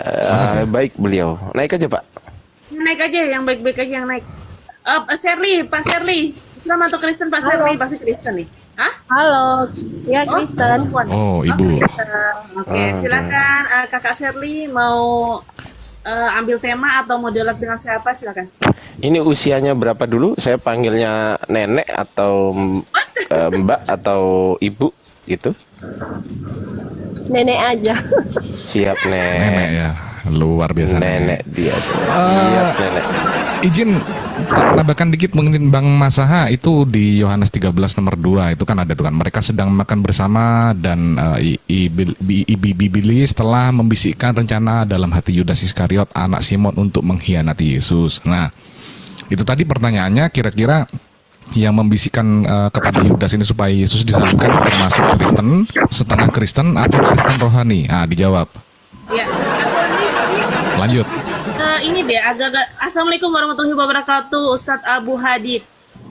Baik beliau. Naik aja, Pak. Naik aja, yang baik-baik aja yang naik. Sherly, Pak Sherly. Islam atau Kristen, Pak Sherly? Pasti Kristen nih. Hah? Halo, ya Kristen. Perempuan. Oh, Ibu. Oke, silakan Kakak Sherly mau ambil tema atau mau dialog dengan siapa, silakan. Ini usianya berapa dulu? Saya panggilnya nenek atau mbak atau ibu gitu. Nenek aja. Siap, Nenek ya, luar biasa. Nenek dia. Siap, nenek. Izin tambahkan dikit mungkin Bang Masaha, itu di Yohanes 13 nomor 2 itu kan ada tuh kan, mereka sedang makan bersama dan iblis telah membisikkan rencana dalam hati Yudas Iskariot anak Simon untuk mengkhianati Yesus. Nah, itu tadi pertanyaannya, kira-kira yang membisikkan kepada Yudas ini supaya Yesus disalibkan termasuk Kristen, setengah Kristen atau Kristen rohani? Ah, dijawab. Ya, Kak Sherly, Lanjut. ini deh agak-agak. Assalamualaikum warahmatullahi wabarakatuh, Ustadz Abu Hadid.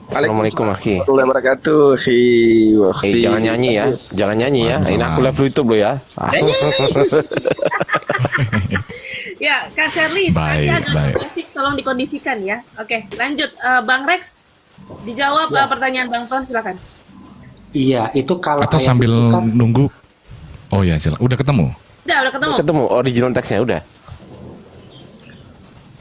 Assalamualaikum, Akhi. Warahmatullahi wabarakatuh. Jangan nyanyi ya. Jangan nyanyi ya. Ini aku live YouTube loh ya. Ya, Kak Sherly, tadi Baik, agak baik. berisik, tolong dikondisikan ya. Oke, lanjut. Bang Rex, dijawab pertanyaan Bang Ton, silakan. Iya, itu kalau Atau ayat sambil itu kan nunggu? Oh ya, silakan. Udah ketemu? Udah ketemu. Ketemu original teksnya udah.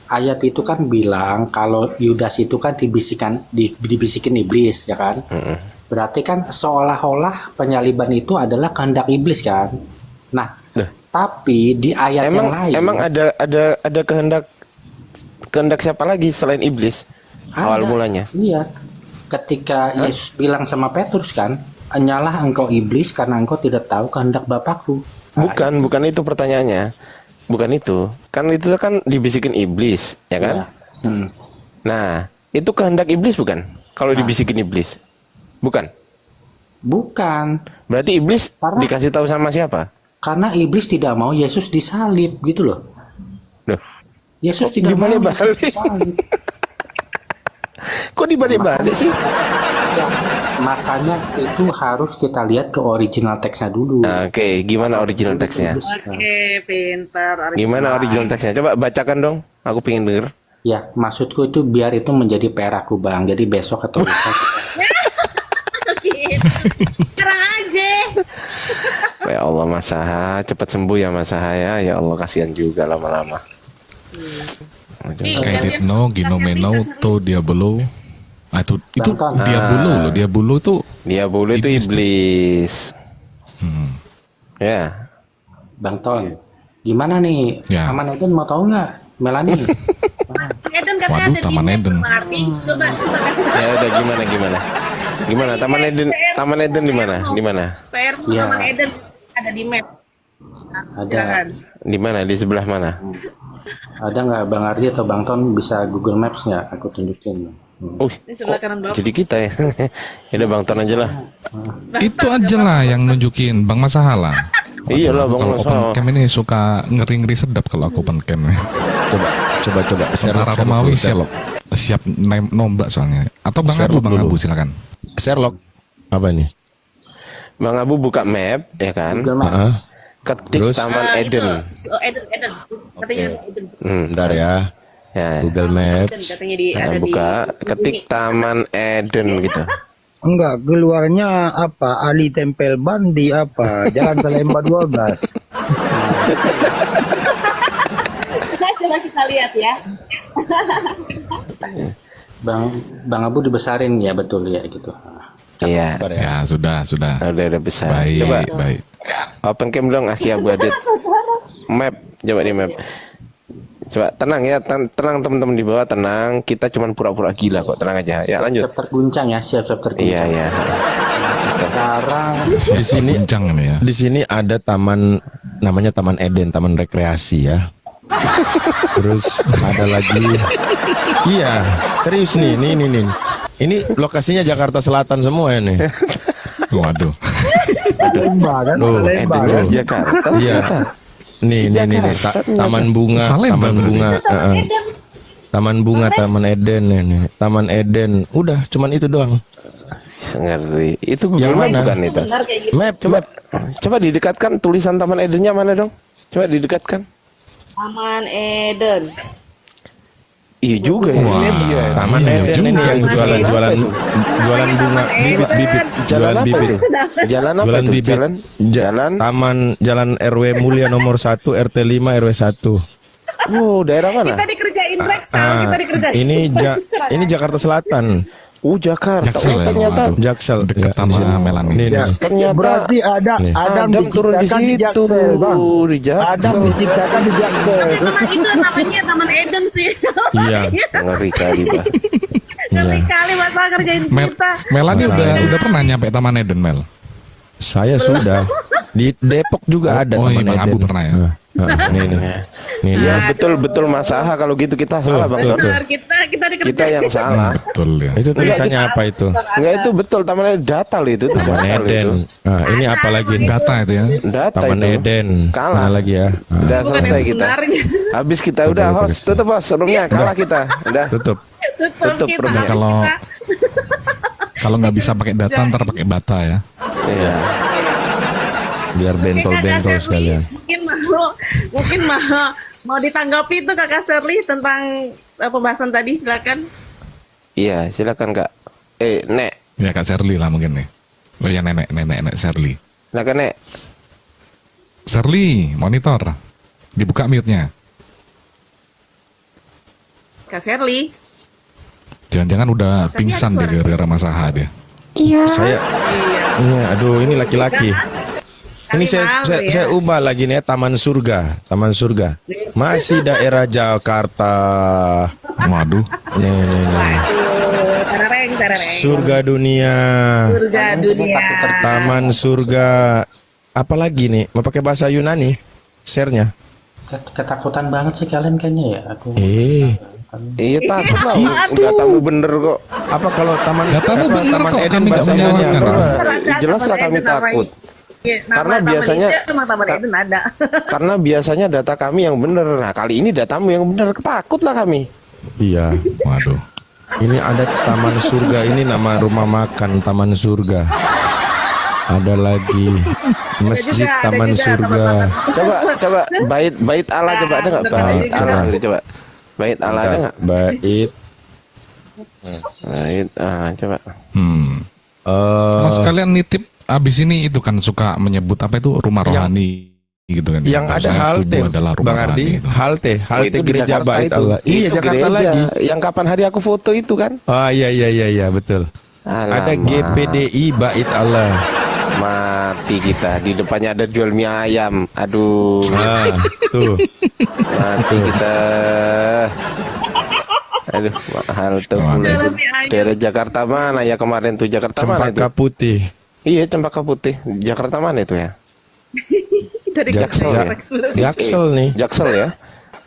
ayat itu kan bilang kalau Yudas itu kan dibisikin iblis, ya kan? Berarti kan seolah-olah penyaliban itu adalah kehendak iblis kan? Nah, Duh. tapi di ayat yang lain Emang ada kehendak siapa lagi selain iblis? Awal ada. mulanya. Iya. Ketika Yesus bilang sama Petrus kan, "Hanyalah engkau iblis karena engkau tidak tahu kehendak Bapakku." Nah, Bukan itu pertanyaannya. Bukan itu. Kan itu kan dibisikin iblis, ya kan? iya. Nah, itu kehendak iblis bukan? Kalau dibisikin iblis. Bukan. Bukan. Berarti iblis Karena- dikasih tahu sama siapa? Karena iblis tidak mau Yesus disalib gitu loh. Loh, Yesus Kok tidak mau dibalik-balik? Yesus disalib. kok dibalik-balik sih? Ya, makanya itu harus kita lihat ke original teksnya dulu. Nah, Oke, gimana original teksnya? Oke, pintar. Gimana original teksnya? Coba bacakan dong. Aku pengen denger. Ya, maksudku itu biar itu menjadi PR aku Bang. Jadi besok atau lusa. Gitu. Sekarang aja. Ya Allah Mas Saha, cepat sembuh ya Mas Saha ya. Ya Allah kasihan juga lama-lama. Aduh. Nih, Kayak gantian Ditno, Ginomeno, Kasih to Diabolo. Ah, itu Bangton. Diabolo loh. Diabolo tuh Dia boleh itu Iblis tuh. iblis. Ya. Bang Ton, gimana nih? Ya. Taman Eden mau tahu nggak? Melani. Eden katanya Waduh, ada Taman di Eden. Marti. Coba kasih tahu. Ya udah gimana? Gimana? Taman Eden di mana? Di mana? PR Iya. Taman Eden ada di map. Ada. Silakan. Di mana? Di sebelah mana? Ada nggak Bang Ardi atau Bang Ton bisa Google Maps nggak? Aku tunjukin. Di sebelah kanan bawah. Jadi kita ya. Ya udah Bang Ton aja lah. itu aja lah yang nunjukin Bang Masahala. Iya lah Bang Kalau open Masaha. cam ini suka ngeri-ngeri sedap kalau aku open cam. Coba Tentara Sherlock Romawi dulu, Sherlock. siap nombak soalnya. Atau Bang Abu, Sherlock Bang dulu. Abu silakan. Sherlock apa ini? Bang Abu buka map ya kan. Google Maps. Heeh. Ketik Terus? Taman Itu, Eden. Eden. Katanya Eden. Bentar ya. Ya. Google Eden Maps. katanya di Nah, ada buka di ketik Taman Eden gitu. Enggak, keluarnya apa? Ali Tempel Ban di apa? Jalan Salemba 12. Coba kita lihat ya. Bang Abu dibesarin ya betul ya gitu. Iya. Ya, sudah. Udah besar. Baik, Coba baik. open cam dong Aki Abu Adit. Map, coba di map. Coba tenang ya, tenang teman-teman di bawah, tenang. Kita cuman pura-pura gila kok, tenang aja. Ya lanjut. Siap terguncang ya, siap terguncang. Iya. Sekarang Di sini Kencang ini ya. di sini ada taman namanya Taman Eden, taman rekreasi ya. Terus ada lagi. Iya, serius nih. Ini lokasinya Jakarta Selatan semua ya nih. Waduh. Salemba kan? Tuh, Salemba Eden kan? Jakarta. Iya. Nih. Taman bunga, Salemba taman berarti. bunga. Taman bunga, Taman Eden nih. Taman Eden. Udah, cuman itu doang. Ngeri. Itu Google Yang Map mana? bukan itu. Benar kayak gitu. Map, Coba didekatkan tulisan Taman Edennya mana dong? Coba didekatkan. Taman Eden. Iya juga ya. Iya. Taman Iya, Eden juga. ini yang jualan bunga, bibit, Jalan jualan apa bibit. itu? Jalan apa Jualan itu? bibit. Jalan. Jalan RW Mulia nomor 1 RT 5 RW 1. Oh, daerah mana? Kita dikerjain Rex tahu kita dikerjain. Ini Jakarta Selatan. Jakarta. Jaksel Oh, ya, ternyata. waduh. Jaksel. Deket Ya, sama di sini. Melani. Nih. Ternyata Berarti Adam Adam turun di diciptakan di situ. Jaksel, Bang. Di Jaksel. Adam diciptakan di Jaksel. Itu namanya Taman Eden sih. Iya. Ngeri kali, Bah. Ngeri kali masalah kerjain Mel, kita. Melani Masalahnya. udah pernah nyampe Taman Eden, Mel? Saya sudah. Di Depok juga ada oh iya, Taman Bang Abu Eden. pernah ya? Nih. Ya betul Mas Aha kalau gitu kita salah Bang Ton. Benar kita Kita dikerjain. yang salah. Betul ya. Itu tulisannya apa itu? Enggak itu betul Taman Eden data loh itu. Taman Data loh itu. Eden. Nah, ini apa lagi? Data itu ya. Data Taman itu. Eden. Kalah. Mana lagi ya? Nah, Udah Bukan selesai yang kita. sebenarnya. Habis kita udah host. Tutup host roomnya kalah kita. Udah. tutup. Tutup kita permen. habis Kalau- kita. Kalau nggak bisa pakai data, ntar pakai bata ya. Iya. Biar Oke, Kakak bentol-bentol Shirley, sekalian. mungkin mau ditanggapi itu Kakak Shirley tentang pembahasan tadi, silakan. Iya, silakan Kak. Nek. Ya Kak Shirley lah mungkin nih. Oh ya nenek Shirley. Nah kan Nek, Shirley, monitor. Dibuka mute-nya. Kak Sherly. Jangan-jangan udah Tapi pingsan ada deh suara. gara-gara masaha dia. Saya iya, aduh ini laki-laki. Ini Kali malu ya. saya ubah lagi nih ya, Taman Surga. Masih daerah Jakarta. Waduh. Nih. Waduh, tereng. Surga dunia. Surga dunia. Taman Surga. Apalagi nih? Mau pakai bahasa Yunani? Share-nya. Ketakutan banget sih kalian kayaknya ya. Aku iya takut lah, udah tamu bener kok. Apa kalau taman Nggak tahu bener Taman kok, Eden kami nggak bahasa Yunani menyalahkan. apa? Jelas lah kami takut. Iya, Karena biasanya- Taman Eden ada. Karena biasanya data kami yang bener. Nah kali ini datamu yang bener, ketakut lah kami. Iya. Waduh. Ini ada Taman Surga, ini nama rumah makan Taman Surga. Ada lagi Masjid juga, Taman ada juga Surga. Coba bait Allah coba ada nggak? Bentar, Bait coba. Allah coba. Bait Allah ada nggak? Bait. Bait coba. Mas kalian nitip abis ini itu kan suka menyebut apa itu rumah rohani gitu kan. Yang ada Maksudnya halte, tubuh adalah rumah Bang Ardi, rohani gitu. halte Oh, itu di gereja Jakarta Bait itu. Allah. Iya, Itu Jakarta gereja. lagi. Yang kapan hari aku foto itu kan? Oh iya betul. Ada Alamak. GPDI Bait Allah. Mati kita, di depannya ada jual mie ayam. Aduh, Tuh. mati kita. Aduh, mahal tuh. Waduh. Mulai Jual mie ayam. daerah Jakarta mana ya kemarin tuh? Jakarta mana itu? Cempaka Putih. Iya, Cempaka Putih. Jakarta mana itu ya? Dari Jaksel ya? Jaksel nih. Jaksel ya?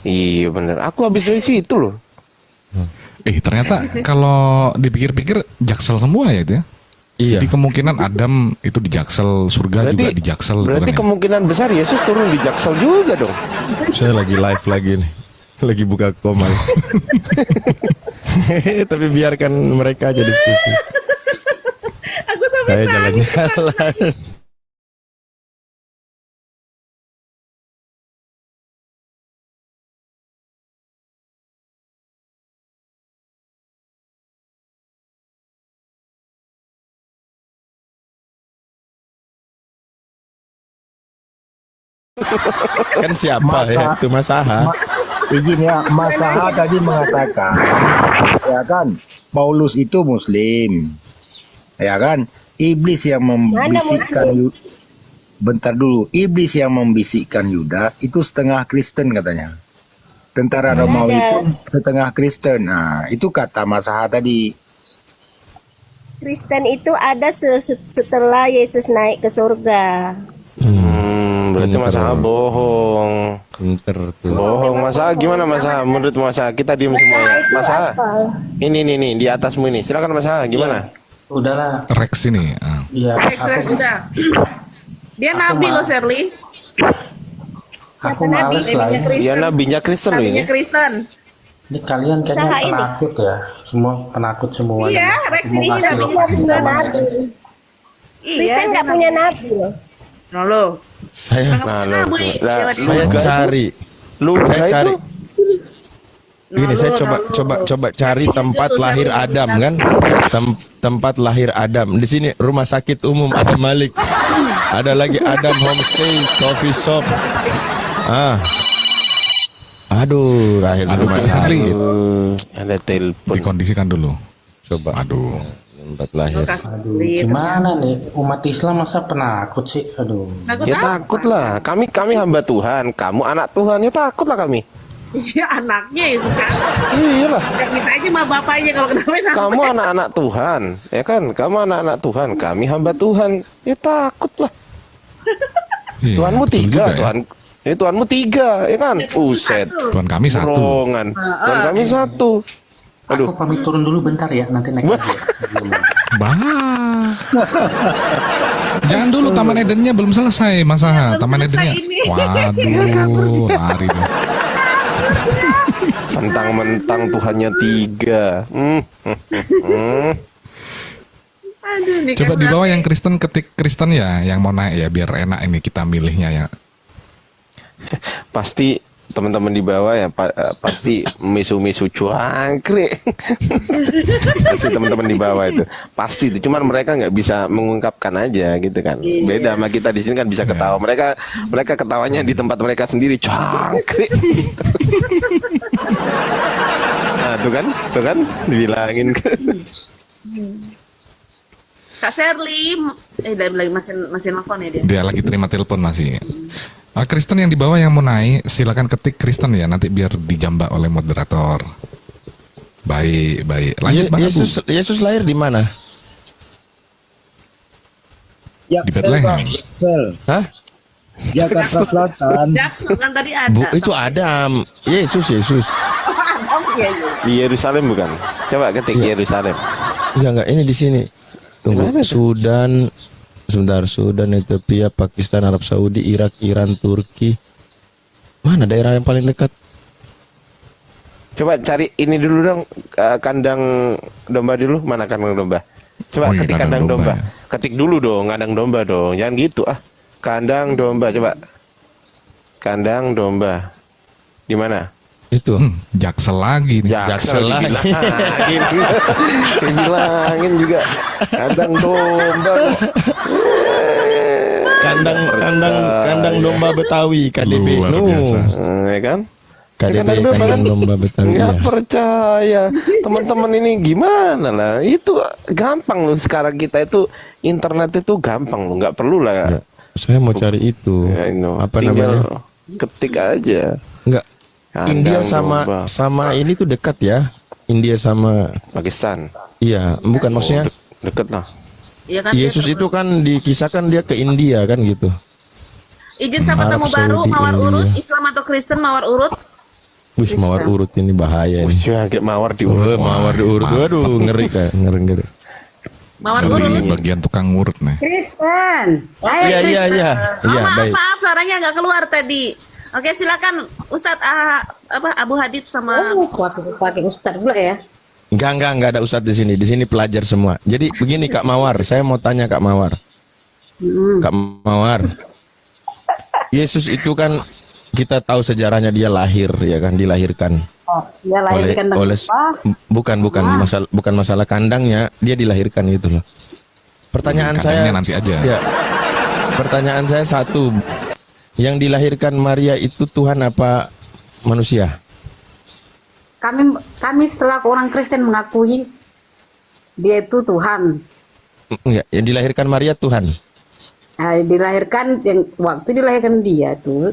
Iya bener. Aku habis dari situ loh. Ternyata kalau dipikir-pikir Jaksel semua ya itu ya. Iya. Jadi kemungkinan Adam itu di Jaksel, surga juga di Jaksel itu berarti kan ya. kemungkinan besar Yesus turun di Jaksel juga dong. Saya lagi live lagi nih. Lagi buka komal. Tapi biarkan mereka aja diskusi. Aku sampai Saya nangis. jalan-jalan. Kan siapa ya? Itu Mas Aha. Izin ya, Mas Saha tadi mengatakan, ya kan, Paulus itu Muslim, ya kan, iblis yang membisikkan bentar dulu, iblis yang membisikkan Yudas itu setengah Kristen katanya. Tentara Romawi pun setengah Kristen. Nah, itu kata Mas Saha tadi. Kristen itu ada setelah Yesus naik ke surga. Berarti Pinter. Mas Aha bohong. Pinter tuh. Bohong Mas Aha, gimana Mas Aha? Menurut Mas Aha, kita diem semua ya. Mas Aha, ini nih di atasmu ini. Silakan Mas Aha, gimana? udahlah. Rex ini. Iya. Rex udah. Dia nabi loh Shirley. Aku males lah. Nabinya Kristen. Ya nabinya Kristen loh Nabinya ini. Kristen. Ini kalian Saha kayaknya ini. penakut ya. Semua penakut semua. Iya, Rex ini nabinya Punya nabi. Kristen nggak punya nabi loh. No lo. Saya Nah, lo, nah, saya Luga cari. itu, Saya cari. No, Ini saya no, coba cari tempat lahir Adam kan? Tempat lahir Adam. Di sini rumah sakit umum Adam Malik. Ada lagi Adam Homestay, coffee shop. Aduh, lahir di Aduh, rumah Kak Sandri. sakit. ada telepon. Dikondisikan dulu. Coba. Aduh. Tempat lahir. Aduh, gimana nih umat Islam masa penakut sih? Aduh. Ya takut lah. Kami hamba Tuhan, kamu anak Tuhan. Ya takut lah kami. Iya anaknya Yesus kan. Iyalah. Yang kita aja mah bapaknya kalau kenapa Kamu anak-anak Tuhan, ya kan? Kamu anak-anak Tuhan, kami hamba Tuhan. Ya takut lah. Iya, Tuhanmu betul tiga, juga ya. Tuhan. Tuhanmu tiga, ya kan? Uset. Tuhan kami satu. Borongan. Tuhan kami satu. Aku pamit turun dulu bentar ya, nanti naik lagi. Bah. Jangan dulu Taman Edennya belum selesai Mas Aha. Taman Edennya. Waduh, lari dong. Mentang-mentang Tuhannya tiga. Aduh, nih Coba kan di bawah yang Kristen ketik Kristen ya, yang mau naik ya biar enak ini kita milihnya ya. Pasti teman-teman di bawah ya pasti misu-misu cuangkrik. Pasti teman-teman di bawah itu pasti itu, cuman mereka nggak bisa mengungkapkan aja gitu kan. Beda sama kita di sini kan bisa ketawa. Mereka ketawanya di tempat mereka sendiri cuangkrik. Gitu. Nah, tuh kan dibilangin. Kak Sherly, lagi masih nelfon ya dia. Dia lagi terima telepon masih. Kristen yang di bawah yang mau naik, silakan ketik Kristen ya, nanti biar dijambak oleh moderator. Baik. Lanjut Bang Abu. Yesus lahir di mana? Di Bethlehem. Hah? Jakarta Selatan. Jackson kan tadi ada. Itu Adam. Yesus. Adam ya. Di Yerusalem bukan? Coba ketik Yerusalem. Enggak, ini di sini. Tunggu. Sudan, sebentar, Sudan, Ethiopia, Pakistan, Arab Saudi, Irak, Iran, Turki. Mana daerah yang paling dekat? Coba cari ini dulu dong, kandang domba dulu. Mana kandang domba? Coba ketik kandang domba. Ketik dulu dong, kandang domba dong. Jangan gitu ah. Kandang domba, coba. Kandang domba. Di mana? Itu. Jaksel lagi nih. Jaksel lagi. Dibilangin juga kandang domba. Kandang domba Betawi, KDB. Luar biasa. Ya kan? KDB, kandang domba Betawi. Nggak Ya. percaya teman-teman ini gimana lah, itu gampang loh. Sekarang kita itu internet itu gampang loh, nggak perlu lah Ya, saya mau cari itu. ya, Apa tinggal namanya? ketik aja. Enggak. Kandang India domba. sama ini tuh dekat ya. India sama Pakistan. iya, bukan maksudnya Deket lah. Iya kan, Yesus dia itu kan dikisahkan dia ke India kan gitu. izin sama tamu Arab baru, Saudi, mawar urut, India. Islam atau Kristen mawar urut. Wih, mawar urut ini bahaya nih. Ya, kayak mawar diurut. Mawar diurut. Waduh, ngeri kayak ngeri. Mawar Dari urut. bagian tukang ngurut nih. Kristen. Iya, baik. Maaf, suaranya nggak keluar tadi. Oke, silakan Ustadz Abu Hadid sama Pakai ustad pula ya. Enggak ada ustadz di sini. Di sini pelajar semua. Jadi begini Kak Mawar, saya mau tanya Kak Mawar. Kak Mawar. Yesus itu kan kita tahu sejarahnya, dia lahir ya kan, dilahirkan Oh, dia lahirkan oleh apa? bukan masalah kandangnya, dia dilahirkan gitu loh. Pertanyaan saya Kandangnya nanti aja. Ya. Pertanyaan saya satu. Yang dilahirkan Maria itu Tuhan apa manusia? Kami selaku orang Kristen mengakui dia itu Tuhan. Enggak, yang dilahirkan Maria Tuhan. Nah, waktu dilahirkan dia tuh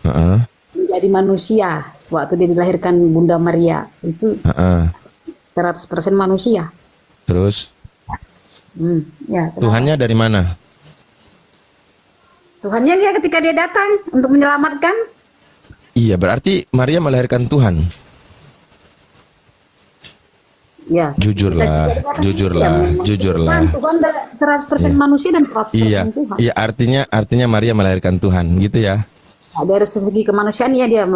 Heeh. menjadi manusia. Waktu dia dilahirkan Bunda Maria itu Heeh. 100% manusia. Terus Ya, Tuhannya dari mana? Tuhannya dia ketika dia datang untuk menyelamatkan. Iya, berarti Maria melahirkan Tuhan. Ya, Jujurlah. Tuhan 100% manusia dan 100% Iya, Tuhan. iya artinya Maria melahirkan Tuhan, gitu ya. Nah, dari segi kemanusiaan ya dia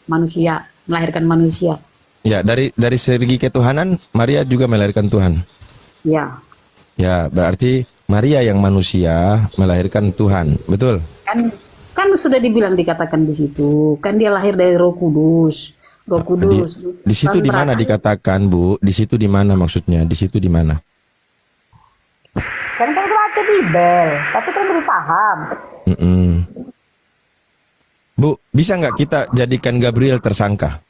manusia, melahirkan manusia. Ya, dari segi ketuhanan Maria juga melahirkan Tuhan. Ya. Ya, berarti Maria yang manusia melahirkan Tuhan, betul? Kan sudah dikatakan di situ. Kan dia lahir dari Roh Kudus. Roh Kudus. Di situ di mana dikatakan, Bu? Di situ di mana maksudnya? Di situ di mana? Kan baca Bibel, tapi kan belum paham. Bu, bisa nggak kita jadikan Gabriel tersangka?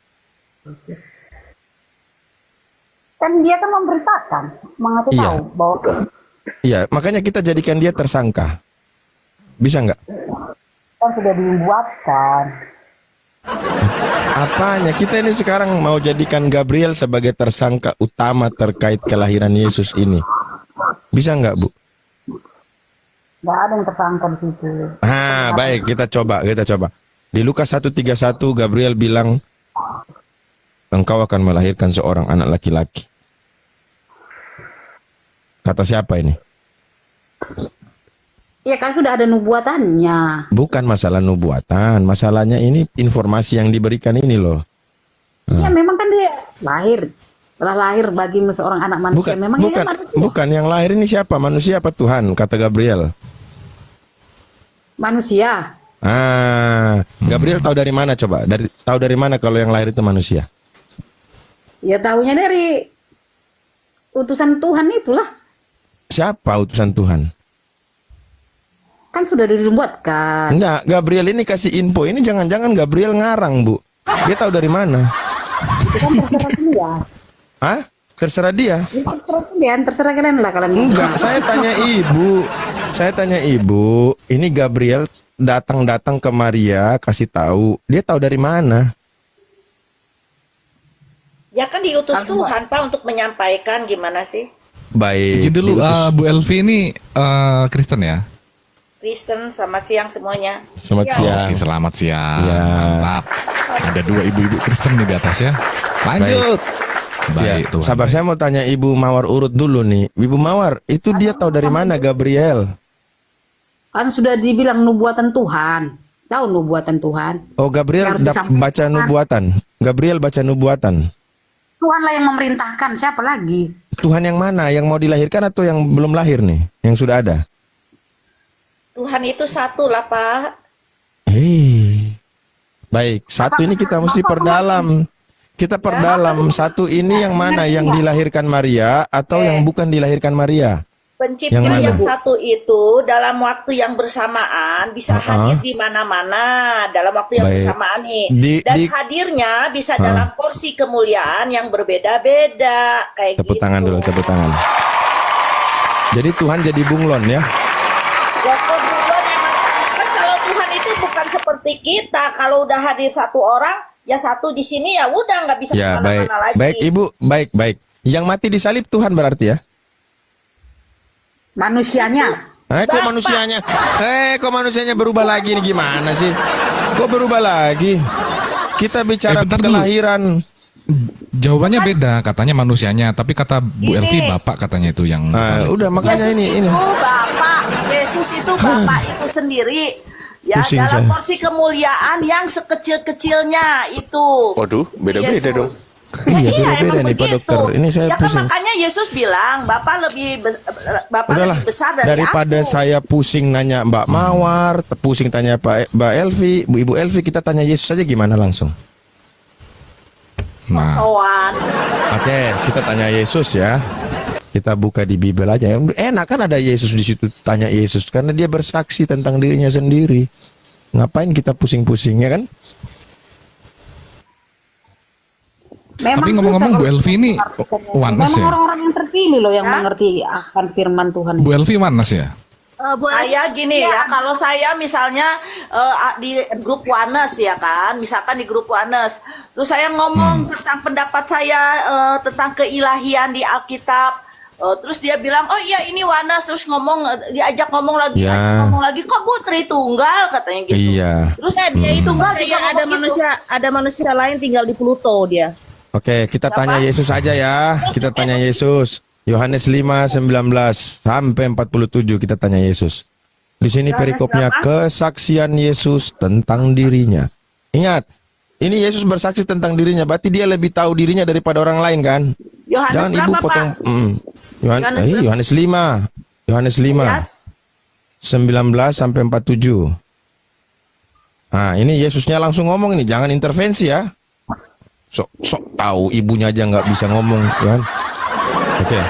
Kan dia kan memberitakan, mengasih Iya. tahu bahwa Iya, makanya kita jadikan dia tersangka. Bisa nggak? kan sudah dibuatkan. Apanya? Kita ini sekarang mau jadikan Gabriel sebagai tersangka utama terkait kelahiran Yesus ini. Bisa nggak, Bu? Nggak ada yang tersangka di situ. Baik, kita coba. Di Lukas 1:31 Gabriel bilang, engkau akan melahirkan seorang anak laki-laki. Kata siapa ini? Ya kan sudah ada nubuatannya. Bukan masalah nubuatan, masalahnya ini informasi yang diberikan ini loh. Iya memang kan dia telah lahir bagi seorang anak manusia. Memang dia kan manusia. Bukan yang lahir ini siapa? Manusia apa Tuhan? Kata Gabriel. Manusia. Gabriel tahu dari mana coba? Tahu dari mana kalau yang lahir itu manusia? Ya taunya dari utusan Tuhan itulah. Siapa utusan Tuhan? Kan sudah dibuatkan. Enggak, Gabriel ini kasih info. Ini jangan-jangan Gabriel ngarang, Bu. Dia tahu dari mana? Itu kan terserah dia. Hah? Terserah dia? Terserah kalian lah kalian. Enggak, saya tanya ibu. Saya tanya ibu, ini Gabriel datang-datang ke Maria kasih tahu. Dia tahu dari mana? Ya kan diutus Tuhan Pak untuk menyampaikan gimana sih? Baik. Izin dulu, Bu Elvi ini Kristen ya? Kristen, selamat siang semuanya. Selamat Ya. siang. Oke, selamat siang. Ya. Mantap. Ada 2 ibu-ibu Kristen nih di atas ya. Lanjut. Ya, Baik, Tuhan. sabar, saya mau tanya Ibu Mawar urut dulu nih. Ibu Mawar, itu dia tahu dari mana Gabriel? Kan sudah dibilang nubuatan Tuhan. Tahu nubuatan Tuhan. Oh, Gabriel Harus disampaikan. baca nubuatan. Gabriel baca nubuatan. Tuhanlah yang memerintahkan, siapa lagi? Tuhan yang mana? Yang mau dilahirkan atau yang belum lahir nih? Yang sudah ada? Tuhan itu satu lah Pak. Baik, satu ini kita mesti perdalam. Kita perdalam satu ini yang mana, yang dilahirkan Maria atau yang bukan dilahirkan Maria? Pencipta Yang mana? yang satu itu dalam waktu yang bersamaan bisa hadir di mana-mana dalam waktu yang Baik. bersamaan nih. Di- Dan di- hadirnya bisa dalam porsi kemuliaan yang berbeda-beda kayak Tepuk gitu. tangan dulu, tepuk tangan. Jadi Tuhan jadi bunglon ya? Ya, kebetulan emang kan kalau Tuhan itu bukan seperti kita. Kalau udah hadir satu orang, ya satu di sini ya udah nggak bisa Ya, baik. kemana-mana lagi. Baik, Ibu, baik. Yang mati di salib Tuhan berarti ya? Manusianya. Kok manusianya? Kok manusianya berubah lagi nih, gimana sih? Kok berubah lagi? Kita bicara bentar dulu. kelahiran. Jawabannya beda, katanya manusianya, tapi kata Bu Elvi bapak katanya itu yang Udah makanya Yesus ini. itu Bapak, Yesus itu Bapak itu sendiri. Ya, Pusing dalam saya. porsi kemuliaan yang sekecil-kecilnya itu. Waduh, beda-beda dong. Iya, beda-beda emang nih Pak begitu. Dokter. Ini saya Ya kan pusing. makanya Yesus bilang, Bapak lebih Udahlah, lebih besar dari daripada aku. saya pusing nanya Mbak Mawar, pusing tanya Mbak Elvi, Ibu Elvi, kita tanya Yesus aja gimana langsung. Nah, Soan. Oke, kita tanya Yesus ya. Kita buka di Bible aja. Enak kan ada Yesus di situ, tanya Yesus karena dia bersaksi tentang dirinya sendiri. Ngapain kita pusing-pusing ya kan? tapi ngomong-ngomong Bu Elvi ini oneness Memang ya? orang-orang yang terpilih loh yang mengerti akan firman Tuhan. Bu Elvi oneness ya? Saya gini ya, kalau saya misalnya di grup Oneness ya kan, misalkan di grup Oneness, terus saya ngomong tentang pendapat saya tentang keilahian di Alkitab, terus dia bilang, oh iya ini Oneness, terus diajak ngomong lagi, Ya. ngomong lagi, kok Bu Tritunggal katanya gitu. Iya. Terus dia itu enggak juga Kayak ngomong gitu. ada manusia lain tinggal di Pluto dia. Oke, kita tanya Yesus aja ya. Kita tanya Yesus. Yohanes 5:19 sampai 47 kita tanya Yesus. Di sini perikopnya kesaksian Yesus tentang dirinya. Ingat, ini Yesus bersaksi tentang dirinya, berarti dia lebih tahu dirinya daripada orang lain kan? Yohanes Jangan ibu berapa, potong. Pak? Yohanes 5. Yohanes 5. Ya. 19 sampai 47. Nah, ini Yesusnya langsung ngomong ini, jangan intervensi ya. Sok tahu ibunya aja nggak bisa ngomong, kan? Oke.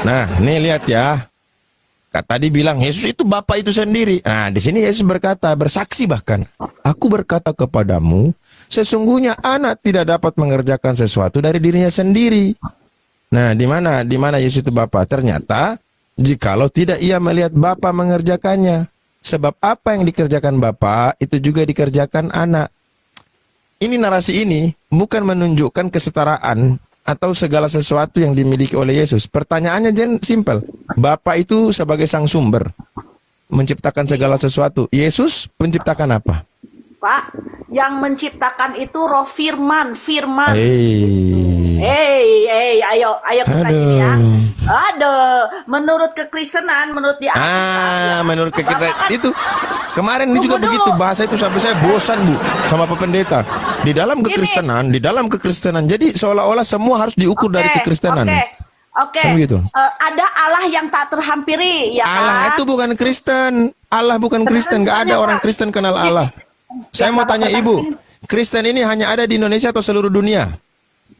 Nah, nih lihat ya. Tadi bilang Yesus itu Bapa itu sendiri. Nah, di sini Yesus berkata, bersaksi bahkan, aku berkata kepadamu, sesungguhnya anak tidak dapat mengerjakan sesuatu dari dirinya sendiri. Nah, di mana Yesus itu Bapa? Ternyata jikalau tidak ia melihat Bapa mengerjakannya. Sebab apa yang dikerjakan Bapa itu juga dikerjakan anak. Ini narasi ini bukan menunjukkan kesetaraan atau segala sesuatu yang dimiliki oleh Yesus. Pertanyaannya simpel. Bapa itu sebagai sang sumber menciptakan segala sesuatu. Yesus menciptakan apa? Pak, yang menciptakan itu roh firman. Ayo kita gini ya. Menurut kekristenan, menurut dia. Menurut kita itu kemarin ini juga begitu bahasa itu sampai saya bosan Bu sama Pak Pendeta. Di dalam kekristenan. Jadi seolah-olah semua harus diukur dari kekristenan. Oke. Kan begitu. Ada Allah yang tak terhampiri ya Allah kan? itu bukan Kristen. Allah bukan Kristen, nggak ada orang Kristen kenal Allah. Saya mau tanya Ibu, Kristen ini hanya ada di Indonesia atau seluruh dunia?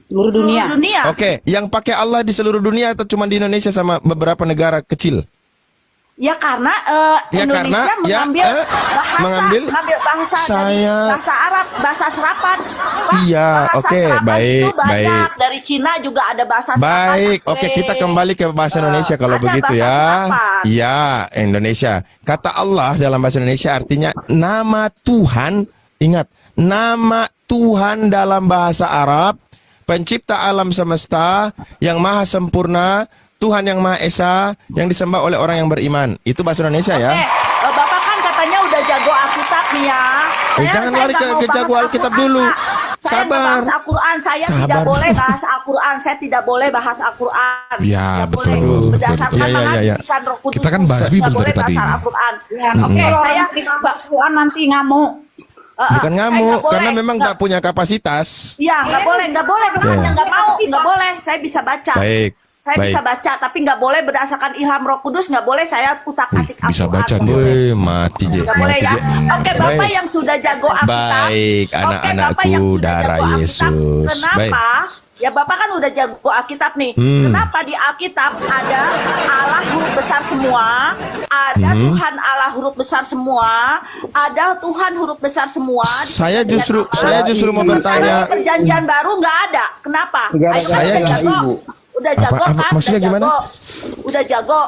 Seluruh dunia. Seluruh dunia. Oke, yang pakai Allah di seluruh dunia atau cuma di Indonesia sama beberapa negara kecil? Ya karena Ya, Indonesia karena, ya, mengambil bahasa dari saya- bahasa Arab, bahasa serapan. Pak, Iya, bahasa oke, serapan baik, itu banyak. baik. Dari Cina juga ada bahasa serapan. Baik, Oke. oke, kita kembali ke bahasa Indonesia kalau ada begitu bahasa ya. serapan. Iya, Indonesia. Kata Allah dalam bahasa Indonesia artinya nama Tuhan. Ingat, nama Tuhan dalam bahasa Arab, pencipta alam semesta, yang maha sempurna, Tuhan yang Maha Esa, yang disembah oleh orang yang beriman. Itu bahasa Indonesia ya. Bapak kan katanya udah jago Alkitab nih ya. Jangan lari nggak mau ke jago bahas Alkitab Al-Quran, dulu. Pak. Saya Sabar. nggak bahas Al-Quran, saya tidak Sabar. boleh bahas Al-Quran, saya tidak boleh bahas Al-Quran. Ya, Tidak betul, boleh. betul, Berdasarkan betul. Ya, ya, ya, ya. menghabiskan Roh Kudus, Kita kan bahas khusus, Bible nggak boleh dari tadi. bahas Al-Quran. Ya, Oke, saya Quran nanti ngamuk. Bukan saya ngamuk, nggak boleh. karena memang tak punya kapasitas. Iya, nggak boleh, bukannya nggak mau, nggak boleh. Saya bisa baca. Baik. Saya baik. bisa baca, tapi nggak boleh berdasarkan ilham Roh Kudus, nggak boleh saya utak-atik Al-Quran. Bisa baca dia. Woi, mati je. Nggak boleh Mati ya. je. Oke, Bapak Baik. yang sudah jago Alkitab. Baik, Oke, Bapak anak-anakku, yang sudah darah jago Alkitab, Yesus. Kenapa? Baik. Ya Bapak kan udah jago Alkitab nih. Kenapa di Alkitab ada Allah huruf besar semua, ada Tuhan Allah huruf besar semua, ada Tuhan huruf besar semua. di Saya perjanjian justru lama. mau bertanya. Kalau perjanjian baru nggak ada. Kenapa? Gara-gara Ayo, kan saya- udah jago. Udah jago Apa- kan? maksudnya Udah gimana? jago. Udah jago.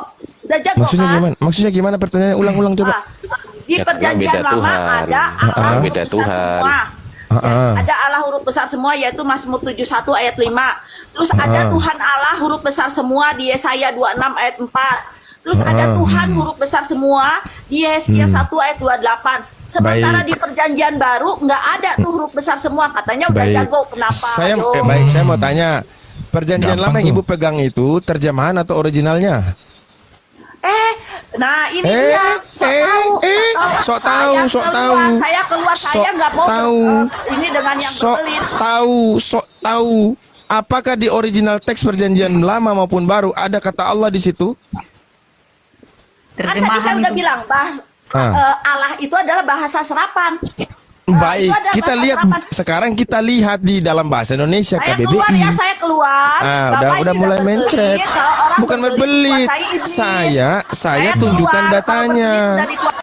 Udah jago Maksudnya kan? gimana? Maksudnya gimana pertanyaannya? Ulang-ulang coba. Ah, di Ya, karena perjanjian beda lama Tuhan. ada Allah huruf Beda besar Tuhan. semua. Ah. Ada Allah huruf besar semua yaitu Mazmur 71 ayat 5. Terus ada Tuhan Allah huruf besar semua di Yesaya 26 ayat 4. Terus ada Tuhan huruf besar semua di Yesaya 1 ayat 28. Sementara Baik. di perjanjian baru nggak ada tuh huruf besar semua. Katanya udah Baik. jago. Kenapa? Ayo. Baik, saya mau tanya. Perjanjian Gampang lama yang tuh. Ibu pegang itu terjemahan atau originalnya? Nah ini dia sok tahu. Saya keluar Sok saya nggak mau tahu. ini dengan yang berbelit. Sok tahu. Apakah di original teks perjanjian lama maupun baru ada kata Allah di situ? Kan tadi saya udah bilang Allah itu adalah bahasa serapan. Baik, itu ada kita bahasa lihat serapan. sekarang kita lihat di dalam bahasa Indonesia Saya KBBI. keluar ya, saya keluar. Bapak Udah ini mulai berbelit, mencret. kalau orang Bukan berbelit. kuasai iblis. Saya keluar, tunjukkan kalau datanya. berbelit udah dikeluar.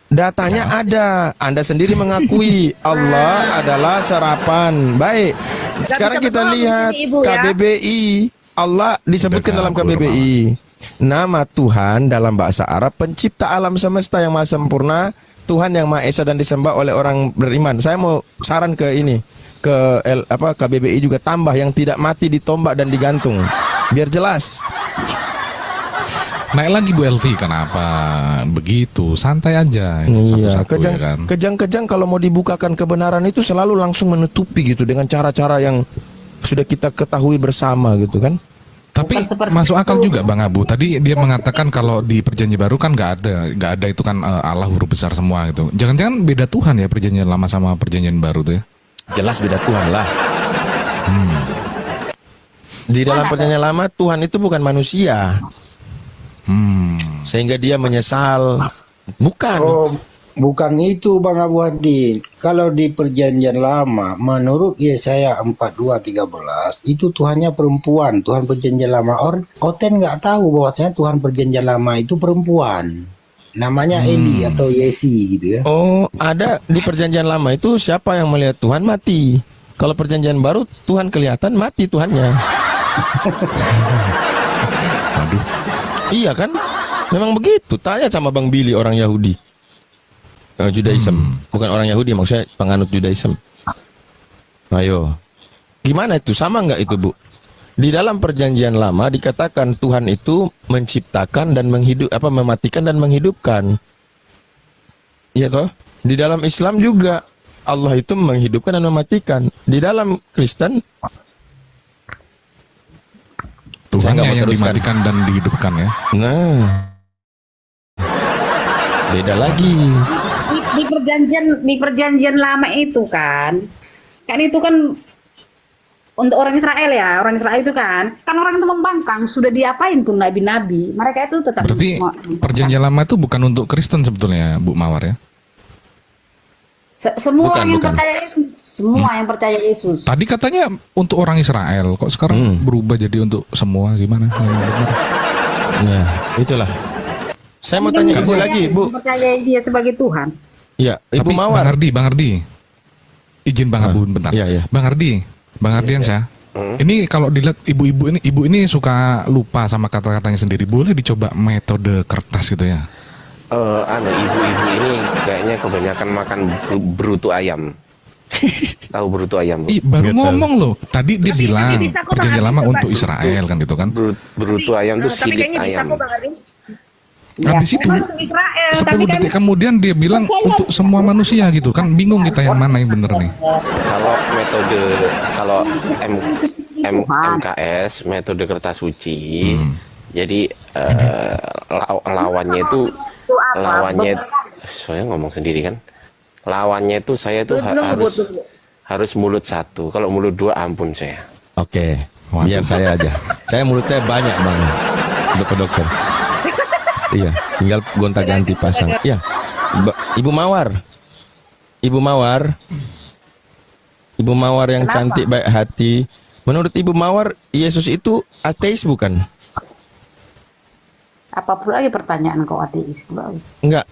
Datanya ada. Anda sendiri mengakui Allah adalah serapan. Baik. Sekarang bisa kita bohong di lihat sini, Ibu, ya. KBBI. Allah disebutkan Udah dalam kabur, KBBI. Nama Tuhan dalam bahasa Arab pencipta alam semesta yang maha sempurna, Tuhan yang Maha Esa dan disembah oleh orang beriman. Saya mau saran ke ini, ke KBBI juga tambah yang tidak mati ditombak dan digantung. Biar jelas. Naik lagi Bu Elvi, kenapa begitu? Santai aja, Iya, satu-satu ya kan. kejang-kejang kalau mau dibukakan kebenaran itu selalu langsung menutupi gitu dengan cara-cara yang sudah kita ketahui bersama gitu kan. Tapi Bukan seperti masuk akal itu. juga Bang Abu. Tadi dia mengatakan kalau di perjanjian baru kan nggak ada itu kan Allah huruf besar semua gitu. Jangan-jangan beda Tuhan ya perjanjian lama sama perjanjian baru tuh ya? Jelas beda Tuhan lah. Di dalam perjanjian lama Tuhan itu bukan manusia. Sehingga dia menyesal. Bukan. Oh, bukan itu Bang Abu Hadi. Kalau di perjanjian lama, menurut Yesaya 42:13, itu Tuhannya perempuan, Tuhan perjanjian lama. Oten nggak tahu bahwasanya Tuhan perjanjian lama itu perempuan. Namanya Eli atau Yesi gitu ya. Oh, ada di perjanjian lama itu siapa yang melihat Tuhan mati. Kalau perjanjian baru Tuhan kelihatan mati Tuhannya. Aduh. Iya kan? Memang begitu. Tanya sama Bang Billy orang Yahudi. Judaism. Bukan orang Yahudi, maksudnya penganut Judaism. Ayo. Gimana itu? Sama nggak itu, Bu? Di dalam perjanjian lama dikatakan Tuhan itu menciptakan dan mematikan dan menghidupkan. Iya toh? Di dalam Islam juga Allah itu menghidupkan dan mematikan. Di dalam Kristen Saya nggak Tuhannya mau yang teruskan. dimatikan dan dihidupkan ya. Nah, beda lagi. Di perjanjian lama itu kan itu kan untuk orang Israel ya, orang Israel itu kan orang itu membangkang, sudah diapain pun nabi-nabi, mereka itu tetap Berarti perjanjian lama itu bukan untuk Kristen sebetulnya, Bu Mawar ya? Semua Bukan, yang bukan. percaya Yesus, semua yang percaya Yesus. Tadi katanya untuk orang Israel, kok sekarang berubah jadi untuk semua, gimana? Yang benar. Nah, itulah. Saya mau Kan tanya Ibu percaya- lagi, Bu. Percaya dia sebagai Tuhan. Iya, Ibu Tapi Mawar. Bang Ardi, izin Bang Abu bentar. Iya, iya. Bang Ardiansyah, ini kalau dilihat ibu ini suka lupa sama kata-katanya sendiri. Boleh dicoba metode kertas gitu ya? Ibu-ibu ini kayaknya kebanyakan makan bruto ayam. Tahu bruto ayam? Bu? Baru Nggak tahu. ngomong loh. Tadi dia Tapi bilang bisa kok, Bang perjanjian Ardi, lama coba. untuk Israel kan gitu kan. Bruto ayam tuh Tapi silit kayaknya bisa ayam. kok Bang Ardi. Habis itu Memang untuk Israel, 10 tapi kan detik kemudian dia bilang untuk semua manusia gitu kan. Bingung kita yang mana yang bener nih. Kalau metode kalau Tuhan. MKS metode kertas suci, jadi lawannya itu Itu apa? lawannya saya ngomong sendiri kan. Lawannya itu saya tuh harus mulut satu. Kalau mulut dua ampun saya. Oke, Waduh. biar saya aja. Saya mulut saya banyak Bang, dokter. Iya, tinggal gonta-ganti pasang. Iya, Ibu Mawar, Ibu Mawar yang Kenapa? cantik baik hati. Menurut Ibu Mawar, Yesus itu ateis bukan? Apa pula lagi pertanyaan kau ateis pula? Enggak.